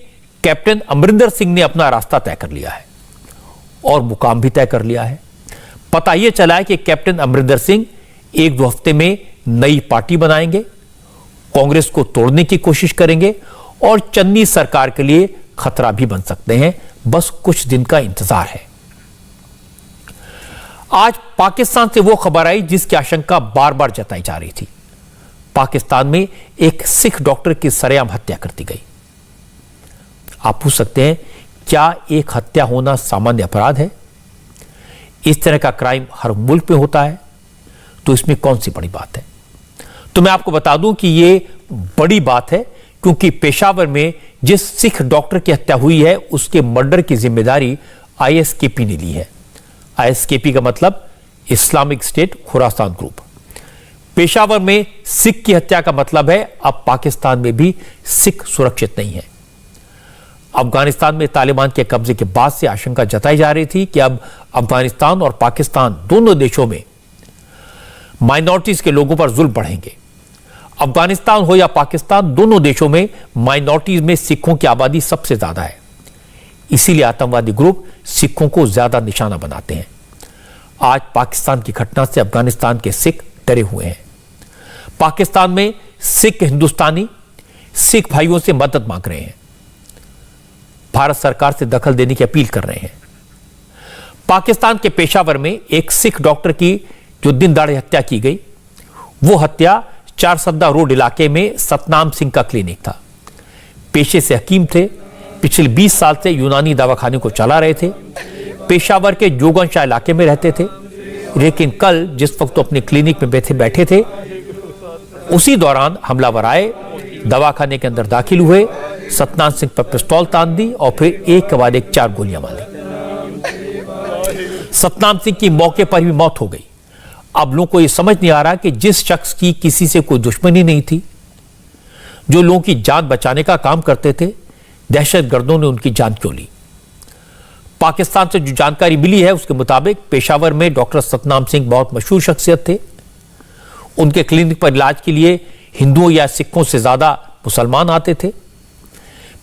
कैप्टन अमरिंदर सिंह ने अपना रास्ता तय कर लिया है और मुकाम भी तय कर लिया है। पता यह चला है कि कैप्टन अमरिंदर सिंह 1-2 हफ्ते में नई पार्टी बनाएंगे, कांग्रेस को तोड़ने की कोशिश करेंगे और चन्नी सरकार के लिए खतरा भी बन सकते हैं। बस कुछ दिन का इंतजार है। आज पाकिस्तान से वो खबर आई जिसकी आशंका बार बार जताई जा रही थी। पाकिस्तान में एक सिख डॉक्टर की सरेआम हत्या कर दी गई। आप पूछ सकते हैं क्या एक हत्या होना सामान्य अपराध है? इस तरह का क्राइम हर मुल्क में होता है, तो इसमें कौन सी बड़ी बात है? तो मैं आपको बता दूं कि यह बड़ी बात है क्योंकि पेशावर में जिस सिख डॉक्टर की हत्या हुई है उसके मर्डर की जिम्मेदारी आईएसकेपी ने ली है। आईएसकेपी का मतलब Islamic State Khorasan group. Peshawar में सिख की हत्या का मतलब है अब पाकिस्तान में भी सिख सुरक्षित नहीं है। अफगानिस्तान में तालिबान के कब्जे के बाद से आशंका जताई जा रही थी कि अब अफगानिस्तान और पाकिस्तान दोनों देशों में माइनॉरिटीज के लोगों पर जुल्म बढ़ेंगे। अफगानिस्तान हो या पाकिस्तान, दोनों देशों में माइनॉरिटीज में सिखों की आबादी सबसे ज्यादा है। इसीलिए आतंकवादी ग्रुप सिखों को ज्यादा निशाना बनाते हैं। आज पाकिस्तान की घटना से अफगानिस्तान के सिख डरे हुए हैं। पाकिस्तान में सिख हिंदुस्तानी सिख भाइयों से मदद मांग रहे हैं, भारत सरकार से दखल देने की अपील कर रहे हैं। पाकिस्तान के पेशावर में एक सिख डॉक्टर की जो दिन दहाड़े हत्या की गई, वो हत्या चारसद्दा रोड इलाके में सतनाम सिंह का क्लिनिक था। पेशे से हकीम थे, पिछले 20 साल से यूनानी दवाखाने को चला रहे थे। पेशावर के जोगनशाह इलाके में रहते थे, लेकिन कल जिस वक्त तो अपने क्लिनिक में बैठे थे, उसी दौरान हमलावर आए, दवाखाने के अंदर दाखिल हुए, सतनाम सिंह पर पिस्तौल तान दी और फिर एक के बाद एक 4 गोलियां मारी। सतनाम सिंह की मौके पर ही मौत हो गई। अब लोगों को यह समझ नहीं आ रहा कि जिस शख्स की किसी से कोई दुश्मनी नहीं थी, जो लोगों की जान बचाने का काम करते थे, दहशतगर्दों ने उनकी जान क्यों ली। पाकिस्तान से जो जानकारी मिली है उसके मुताबिक पेशावर में डॉक्टर सतनाम सिंह बहुत मशहूर शख्सियत थे। उनके क्लिनिक पर इलाज के लिए हिंदुओं या सिखों से ज्यादा मुसलमान आते थे।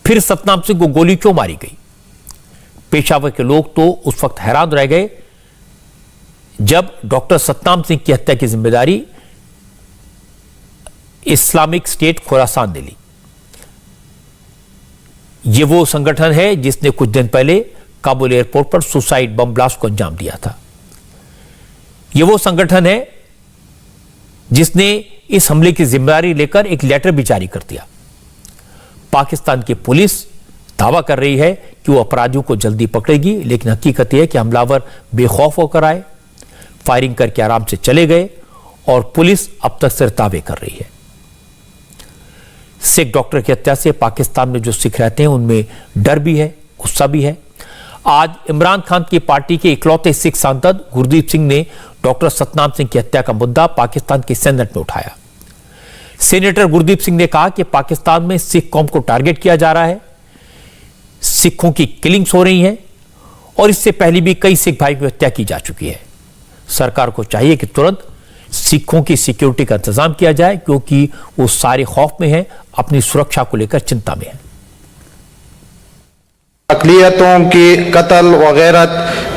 फिर सतनाम सिंह को गोली क्यों मारी गई? पेशावर के लोग तो उस वक्त हैरान रह गए जब डॉक्टर सतनाम सिंह की हत्या की जिम्मेदारी इस्लामिक स्टेट खुरासान ने ली। यह वो संगठन है जिसने कुछ दिन पहले काबुल एयरपोर्ट पर सुसाइड बम ब्लास्ट को अंजाम दिया था। यह वो संगठन है जिसने इस हमले की जिम्मेदारी लेकर एक लेटर भी जारी कर दिया। पाकिस्तान की पुलिस दावा कर रही है कि वो अपराधियों को जल्दी पकड़ेगी, लेकिन हकीकत यह है कि हमलावर बेखौफ होकर आए, फायरिंग करके आराम से चले गए और पुलिस अब तक सिर्फ दावे कर रही है। सिख डॉक्टर की हत्या से पाकिस्तान में जो सिख रहते हैं उनमें डर भी है, गुस्सा भी है। आज इमरान खान की पार्टी के इकलौते सिख सांसद गुरदीप सिंह ने डॉक्टर सतनाम सिंह की हत्या का मुद्दा पाकिस्तान के सेनेट में उठाया। सेनेटर गुरदीप सिंह ने कहा कि पाकिस्तान में सिख कौम को टारगेट किया जा रहा है, सिखों की किलिंग्स हो रही हैं और इससे पहले भी कई सिख भाई की हत्या की जा चुकी है। सरकार को चाहिए कि तुरंत सिखों की सिक्योरिटी का इंतजाम किया जाए, क्योंकि वो सारे खौफ में हैं, अपनी सुरक्षा को लेकर चिंता में हैं। अक़लियतों की कत्ल वगैरह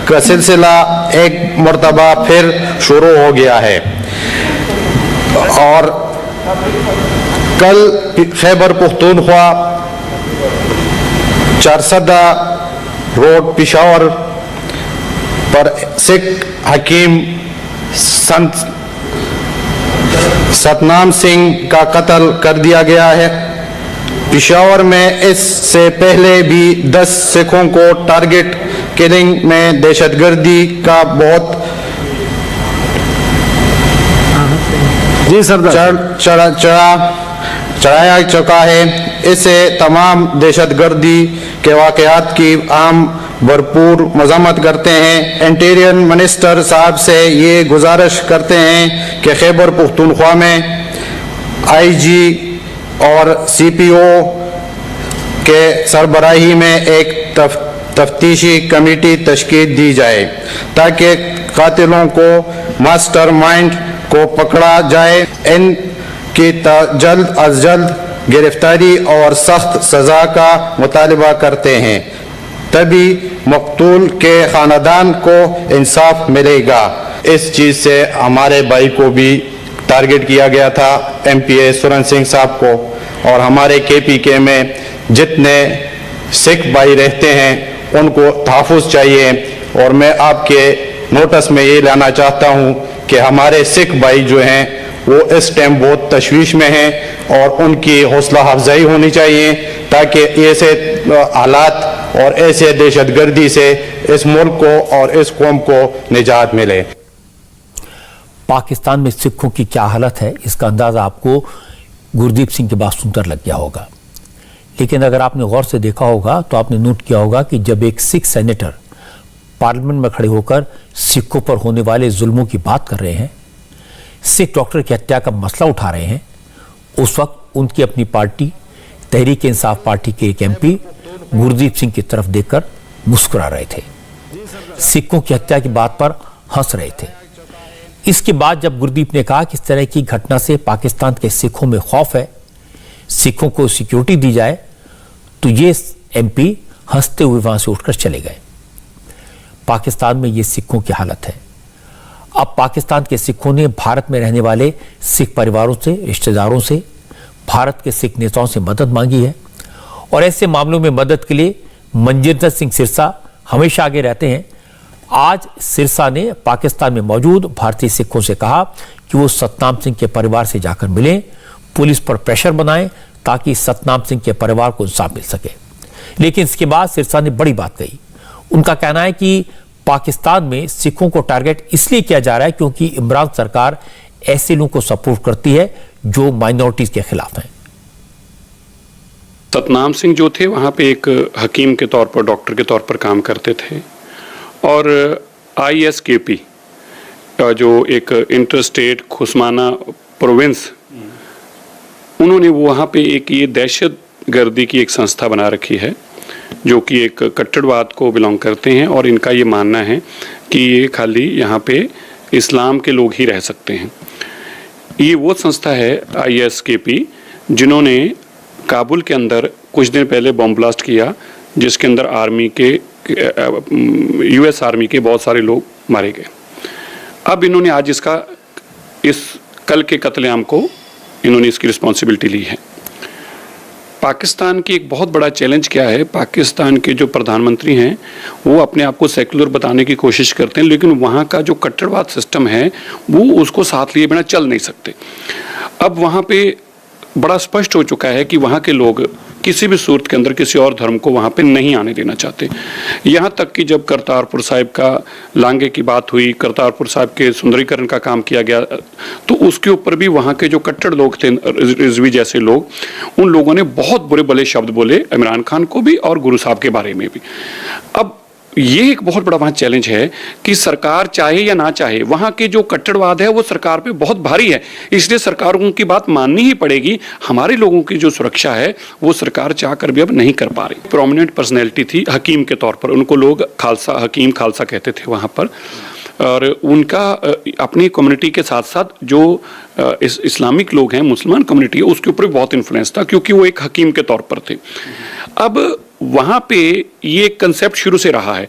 का सिलसिला एक मरतबा फिर शुरू हो गया है और कल खैबर पुख्तूनख्वा चारसद्दा रोड पेशावर पर सिख हकीम संत सतनाम सिंह का कत्ल कर दिया गया है। पेशावर में इससे पहले भी 10 सिखों को टारगेट किलिंग में दहशतगर्दी का बहुत चढ़ाया चुका है। इससे तमाम दहशतगर्दी के वाक़यात की आम भरपूर मज़म्मत करते हैं। इंटीरियर मिनिस्टर साहब से ये गुजारिश करते हैं कि खैबर पुख्तूनख्वा में IG और CPO के सरबराही में एक तफ्तीशी कमेटी तश्कील दी जाए ताकि कातिलों को मास्टरमाइंड को पकड़ा जाए। इनकी जल्द अज जल्द गिरफ्तारी और सख्त सज़ा का मुतालबा करते हैं, तभी मकतूल के ख़ानदान को इंसाफ मिलेगा। इस चीज़ से हमारे भाई को भी टारगेट किया गया था, MPA सुरन सिंह साहब को, और हमारे KPK में जितने सिख भाई रहते हैं उनको तहफ़्फ़ुज़ चाहिए। और मैं आपके नोटिस में ये लाना चाहता हूँ कि हमारे सिख भाई जो हैं वो इस टाइम बहुत तशवीश में हैं और उनकी हौसला अफजाई होनी चाहिए ताकि ऐसे हालात और ऐसे दहशतगर्दी से इस मुल्क को और इस कौम को निजात मिले। पाकिस्तान में सिखों की क्या हालत है इसका अंदाजा आपको गुरदीप सिंह की बात सुनकर लग गया होगा, लेकिन अगर आपने गौर से देखा होगा तो आपने नोट किया होगा कि जब एक सिख सेनेटर पार्लियामेंट में खड़े होकर सिखों पर होने वाले जुल्मों की बात कर रहे हैं, सिख डॉक्टर की हत्या का मसला उठा रहे हैं, उस वक्त उनकी अपनी पार्टी तहरीक इंसाफ पार्टी के एक एमपी गुरदीप सिंह की तरफ देखकर मुस्कुरा रहे थे, सिखों की हत्या की बात पर हंस रहे थे। इसके बाद जब गुरदीप ने कहा कि इस तरह की घटना से पाकिस्तान के सिखों में खौफ है, सिखों को सिक्योरिटी दी जाए, तो ये एमपी हंसते हुए वहां से उठकर चले गए। पाकिस्तान में ये सिखों की हालत है। अब पाकिस्तान के सिखों ने भारत में रहने वाले सिख परिवारों से, रिश्तेदारों से, भारत के सिख नेताओं से मदद मांगी है और ऐसे मामलों में मदद के लिए मनजिंदर सिंह सिरसा हमेशा आगे रहते हैं। आज सिरसा ने पाकिस्तान में मौजूद भारतीय सिखों से कहा कि वो सतनाम सिंह के परिवार से जाकर मिलें, पुलिस पर प्रेशर बनाएं ताकि सतनाम सिंह के परिवार को इंसाफ मिल सके। लेकिन इसके बाद सिरसा ने बड़ी बात कही। उनका कहना है कि पाकिस्तान में सिखों को टारगेट इसलिए किया जा रहा है क्योंकि इमरान सरकार ऐसे लोगों को सपोर्ट करती है जो माइनॉरिटीज के खिलाफ हैं। सतनाम सिंह जो थे वहाँ पे एक हकीम के तौर पर, डॉक्टर के तौर पर काम करते थे और ISKP जो एक इंटर स्टेट खुस्माना प्रोविंस, उन्होंने वहाँ पे एक ये दहशत गर्दी की एक संस्था बना रखी है जो कि एक कट्टरवाद को बिलोंग करते हैं और इनका ये मानना है कि ये खाली यहाँ पे इस्लाम के लोग ही रह सकते हैं। ये वो संस्था है ISKP जिन्होंने काबुल के अंदर कुछ दिन पहले बम ब्लास्ट किया जिसके अंदर आर्मी के US आर्मी के बहुत सारे लोग मारे गए। अब इन्होंने आज इस कल के कत्लेआम को इन्होंने इसकी रिस्पॉन्सिबिलिटी ली है। पाकिस्तान की एक बहुत बड़ा चैलेंज क्या है, पाकिस्तान के जो प्रधानमंत्री हैं वो अपने आप को सेक्युलर बताने की कोशिश करते हैं, लेकिन वहाँ का जो कट्टरवाद सिस्टम है वो उसको साथ लिए बिना चल नहीं सकते। अब वहाँ पे बड़ा स्पष्ट हो चुका है कि वहाँ के लोग किसी भी सूरत के अंदर किसी और धर्म को वहाँ पे नहीं आने देना चाहते। यहाँ तक कि जब करतारपुर साहिब का लांघे की बात हुई, करतारपुर साहिब के सुंदरीकरण का काम किया गया, तो उसके ऊपर भी वहाँ के जो कट्टर लोग थे, रिजवी जैसे लोग, उन लोगों ने बहुत बुरे भले शब्द बोले इमरान खान को भी और गुरु साहब के बारे में भी। अब ये एक बहुत बड़ा वहाँ चैलेंज है कि सरकार चाहे या ना चाहे, वहाँ के जो कट्टरवाद है वो सरकार पे बहुत भारी है, इसलिए सरकार उनकी बात माननी ही पड़ेगी। हमारे लोगों की जो सुरक्षा है वो सरकार चाहकर भी अब नहीं कर पा रही। प्रोमिनेंट पर्सनैलिटी थी हकीम के तौर पर, उनको लोग खालसा, हकीम खालसा कहते थे वहाँ पर, और उनका अपनी कम्युनिटी के साथ साथ जो इस्लामिक लोग हैं, मुसलमान कम्युनिटी है, उसके ऊपर भी बहुत इन्फ्लुएंस था क्योंकि वो एक हकीम के तौर पर थे। अब वहाँ पे ये कंसेप्ट शुरू से रहा है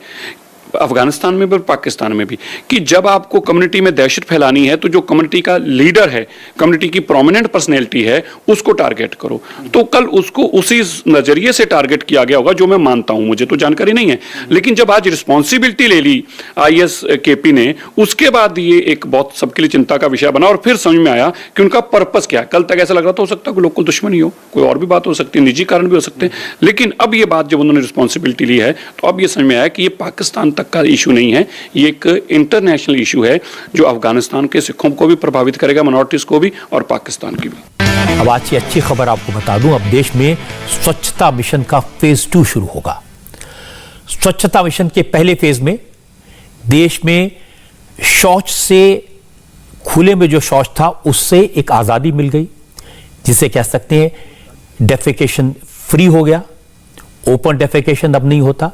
अफगानिस्तान में भी और पाकिस्तान में भी कि जब आपको कम्युनिटी में दहशत फैलानी है तो जो कम्युनिटी का लीडर है, कम्युनिटी की प्रोमिनेंट पर्सनैलिटी है, उसको टारगेट करो। तो कल उसको उसी नजरिए से टारगेट किया गया होगा, जो मैं मानता हूं, मुझे तो जानकारी नहीं है, लेकिन जब आज रिस्पॉन्सिबिलिटी ले ली ISKP ने, उसके बाद ये एक बहुत सबके लिए चिंता का विषय बना और फिर समझ में आया कि उनका पर्पस क्या है। कल तक ऐसा लग रहा था हो सकता है कोई लोकल दुश्मनी हो, कोई और भी बात हो सकती है, निजी कारण भी हो सकते हैं, लेकिन अब ये बात जब उन्होंने रिस्पॉन्सिबिलिटी ली है तो अब ये समझ में आया कि ये पाकिस्तान का इशू नहीं है, ये एक इंटरनेशनल इशू है जो अफगानिस्तान के सिखों को भी प्रभावित करेगा, माइनॉरिटीज को भी और पाकिस्तान की भी। अब आज की अच्छी खबर आपको बता दूं, अब देश में स्वच्छता मिशन का फेज 2 शुरू होगा। स्वच्छता मिशन के पहले फेज में देश में शौच से, खुले में जो शौच था उससे एक आजादी मिल गई, जिसे कह सकते हैं डेफेकेशन फ्री हो गया, ओपन डेफेकेशन अब नहीं होता।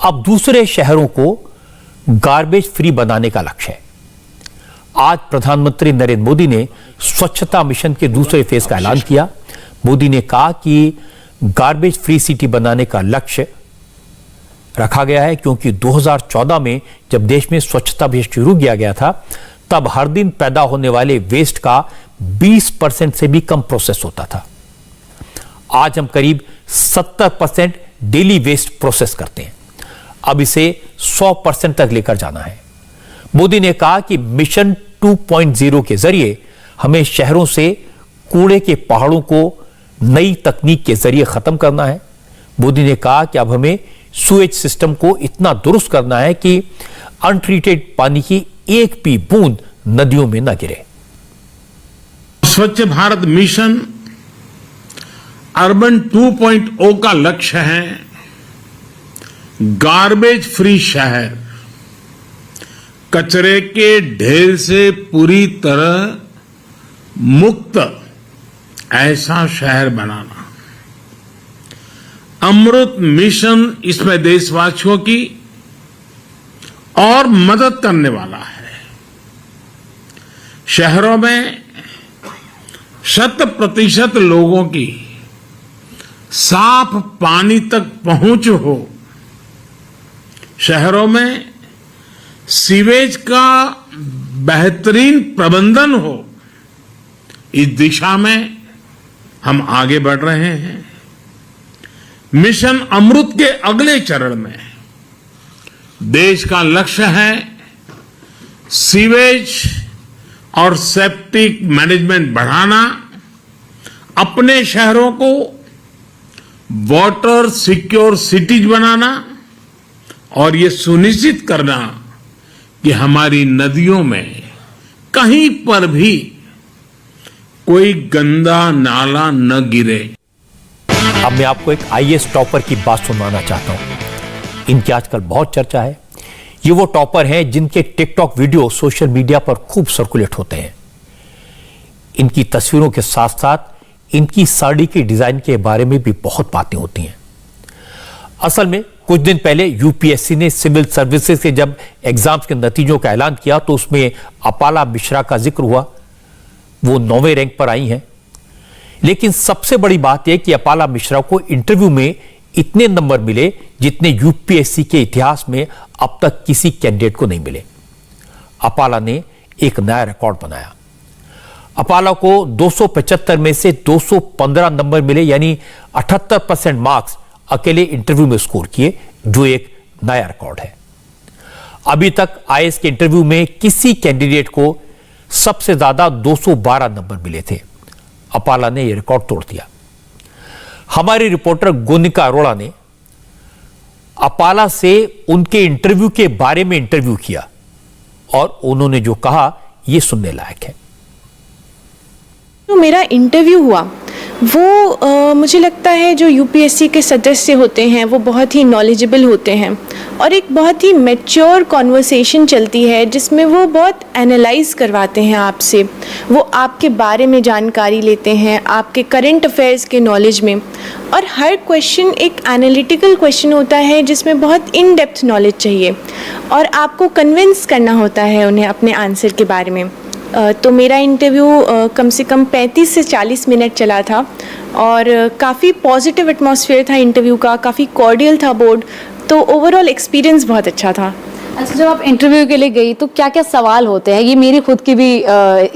अब दूसरे शहरों को गार्बेज फ्री बनाने का लक्ष्य है। आज प्रधानमंत्री नरेंद्र मोदी ने स्वच्छता मिशन के दूसरे फेज का ऐलान किया। मोदी ने कहा कि गार्बेज फ्री सिटी बनाने का लक्ष्य रखा गया है क्योंकि 2014 में जब देश में स्वच्छता मिशन शुरू किया गया था तब हर दिन पैदा होने वाले वेस्ट का 20% से भी कम प्रोसेस होता था। आज हम करीब 70% डेली वेस्ट प्रोसेस करते हैं, अब इसे 100% तक लेकर जाना है। मोदी ने कहा कि मिशन 2.0 के जरिए हमें शहरों से कूड़े के पहाड़ों को नई तकनीक के जरिए खत्म करना है। मोदी ने कहा कि अब हमें सुएज सिस्टम को इतना दुरुस्त करना है कि अनट्रीटेड पानी की एक भी बूंद नदियों में न गिरे। स्वच्छ भारत मिशन अर्बन 2.0 का लक्ष्य है गार्बेज फ्री शहर। कचरे के ढेर से पूरी तरह मुक्त ऐसा शहर बनाना। अमृत मिशन इसमें देशवासियों की और मदद करने वाला है। शहरों में 100% लोगों की साफ पानी तक पहुंच हो, शहरों में सीवेज का बेहतरीन प्रबंधन हो, इस दिशा में हम आगे बढ़ रहे हैं। मिशन अमृत के अगले चरण में देश का लक्ष्य है सीवेज और सेप्टिक मैनेजमेंट बढ़ाना, अपने शहरों को वाटर सिक्योर सिटीज बनाना और ये सुनिश्चित करना कि हमारी नदियों में कहीं पर भी कोई गंदा नाला न गिरे। अब मैं आपको एक आईएएस टॉपर की बात सुनाना चाहता हूं। इनकी आजकल बहुत चर्चा है। ये वो टॉपर हैं जिनके टिकटॉक वीडियो सोशल मीडिया पर खूब सर्कुलेट होते हैं। इनकी तस्वीरों के साथ साथ इनकी साड़ी की डिजाइन के बारे में भी बहुत बातें होती हैं। असल में कुछ दिन पहले यूपीएससी ने सिविल सर्विसेज के जब एग्जाम्स के नतीजों का ऐलान किया तो उसमें अपाला मिश्रा का जिक्र हुआ। वो 9वें रैंक पर आई हैं। लेकिन सबसे बड़ी बात यह कि अपाला मिश्रा को इंटरव्यू में इतने नंबर मिले जितने यूपीएससी के इतिहास में अब तक किसी कैंडिडेट को नहीं मिले। अपाला ने एक नया रिकॉर्ड बनाया। अपाला को 275 में से 215 नंबर मिले, यानी 78% मार्क्स अकेले इंटरव्यू में स्कोर किए, जो एक नया रिकॉर्ड है। अभी तक आईएएस के इंटरव्यू में किसी कैंडिडेट को सबसे ज्यादा 212 नंबर मिले थे। अपाला ने यह रिकॉर्ड तोड़ दिया। हमारी रिपोर्टर गोनिका अरोड़ा ने अपाला से उनके इंटरव्यू के बारे में इंटरव्यू किया और उन्होंने जो कहा यह सुनने लायक है। जो मेरा इंटरव्यू हुआ वो मुझे लगता है जो यूपीएससी के सदस्य होते हैं वो बहुत ही नॉलेजेबल होते हैं और एक बहुत ही मैच्योर कॉन्वर्सेशन चलती है जिसमें वो बहुत एनालाइज करवाते हैं आपसे। वो आपके बारे में जानकारी लेते हैं, आपके करंट अफेयर्स के नॉलेज में, और हर क्वेश्चन एक एनालिटिकल क्वेश्चन होता है जिसमें बहुत इन डेप्थ नॉलेज चाहिए और आपको कन्विंस करना होता है उन्हें अपने आंसर के बारे में। तो मेरा इंटरव्यू कम से कम 35 से 40 मिनट चला था और काफ़ी पॉजिटिव एटमॉस्फेयर था इंटरव्यू का, काफ़ी कॉर्डियल था बोर्ड, तो ओवरऑल एक्सपीरियंस बहुत अच्छा था। अच्छा, जब आप इंटरव्यू के लिए गई तो क्या क्या सवाल होते हैं? ये मेरी खुद की भी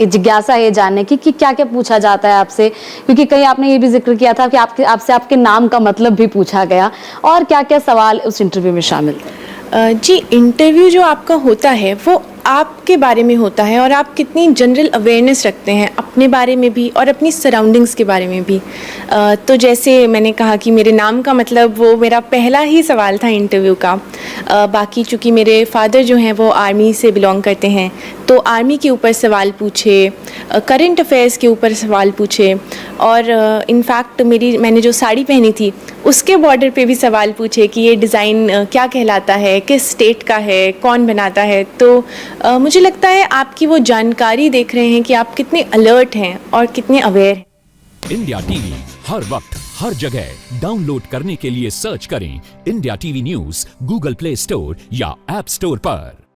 जिज्ञासा है जानने की कि क्या क्या पूछा जाता है आपसे, क्योंकि कहीं आपने ये भी जिक्र किया था कि आपसे आपके नाम का मतलब भी पूछा गया, और क्या क्या सवाल उस इंटरव्यू में शामिल थे? जी, इंटरव्यू जो आपका होता है वो आपके बारे में होता है और आप कितनी जनरल अवेयरनेस रखते हैं अपने बारे में भी और अपनी सराउंडिंग्स के बारे में भी। तो जैसे मैंने कहा कि मेरे नाम का मतलब, वो मेरा पहला ही सवाल था इंटरव्यू का। बाकी चूँकि मेरे फादर जो हैं वो आर्मी से बिलोंग करते हैं तो आर्मी के ऊपर सवाल पूछे, करंट अफेयर्स के ऊपर सवाल पूछे, और इनफैक्ट मैंने जो साड़ी पहनी थी उसके बॉर्डर पे भी सवाल पूछे कि ये डिज़ाइन क्या कहलाता है, किस स्टेट का है, कौन बनाता है। तो मुझे लगता है आपकी वो जानकारी देख रहे हैं कि आप कितने अलर्ट हैं और कितने अवेयर हैं। इंडिया टीवी हर वक्त हर जगह डाउनलोड करने के लिए सर्च करें India TV news Google play store या ऐप स्टोर पर।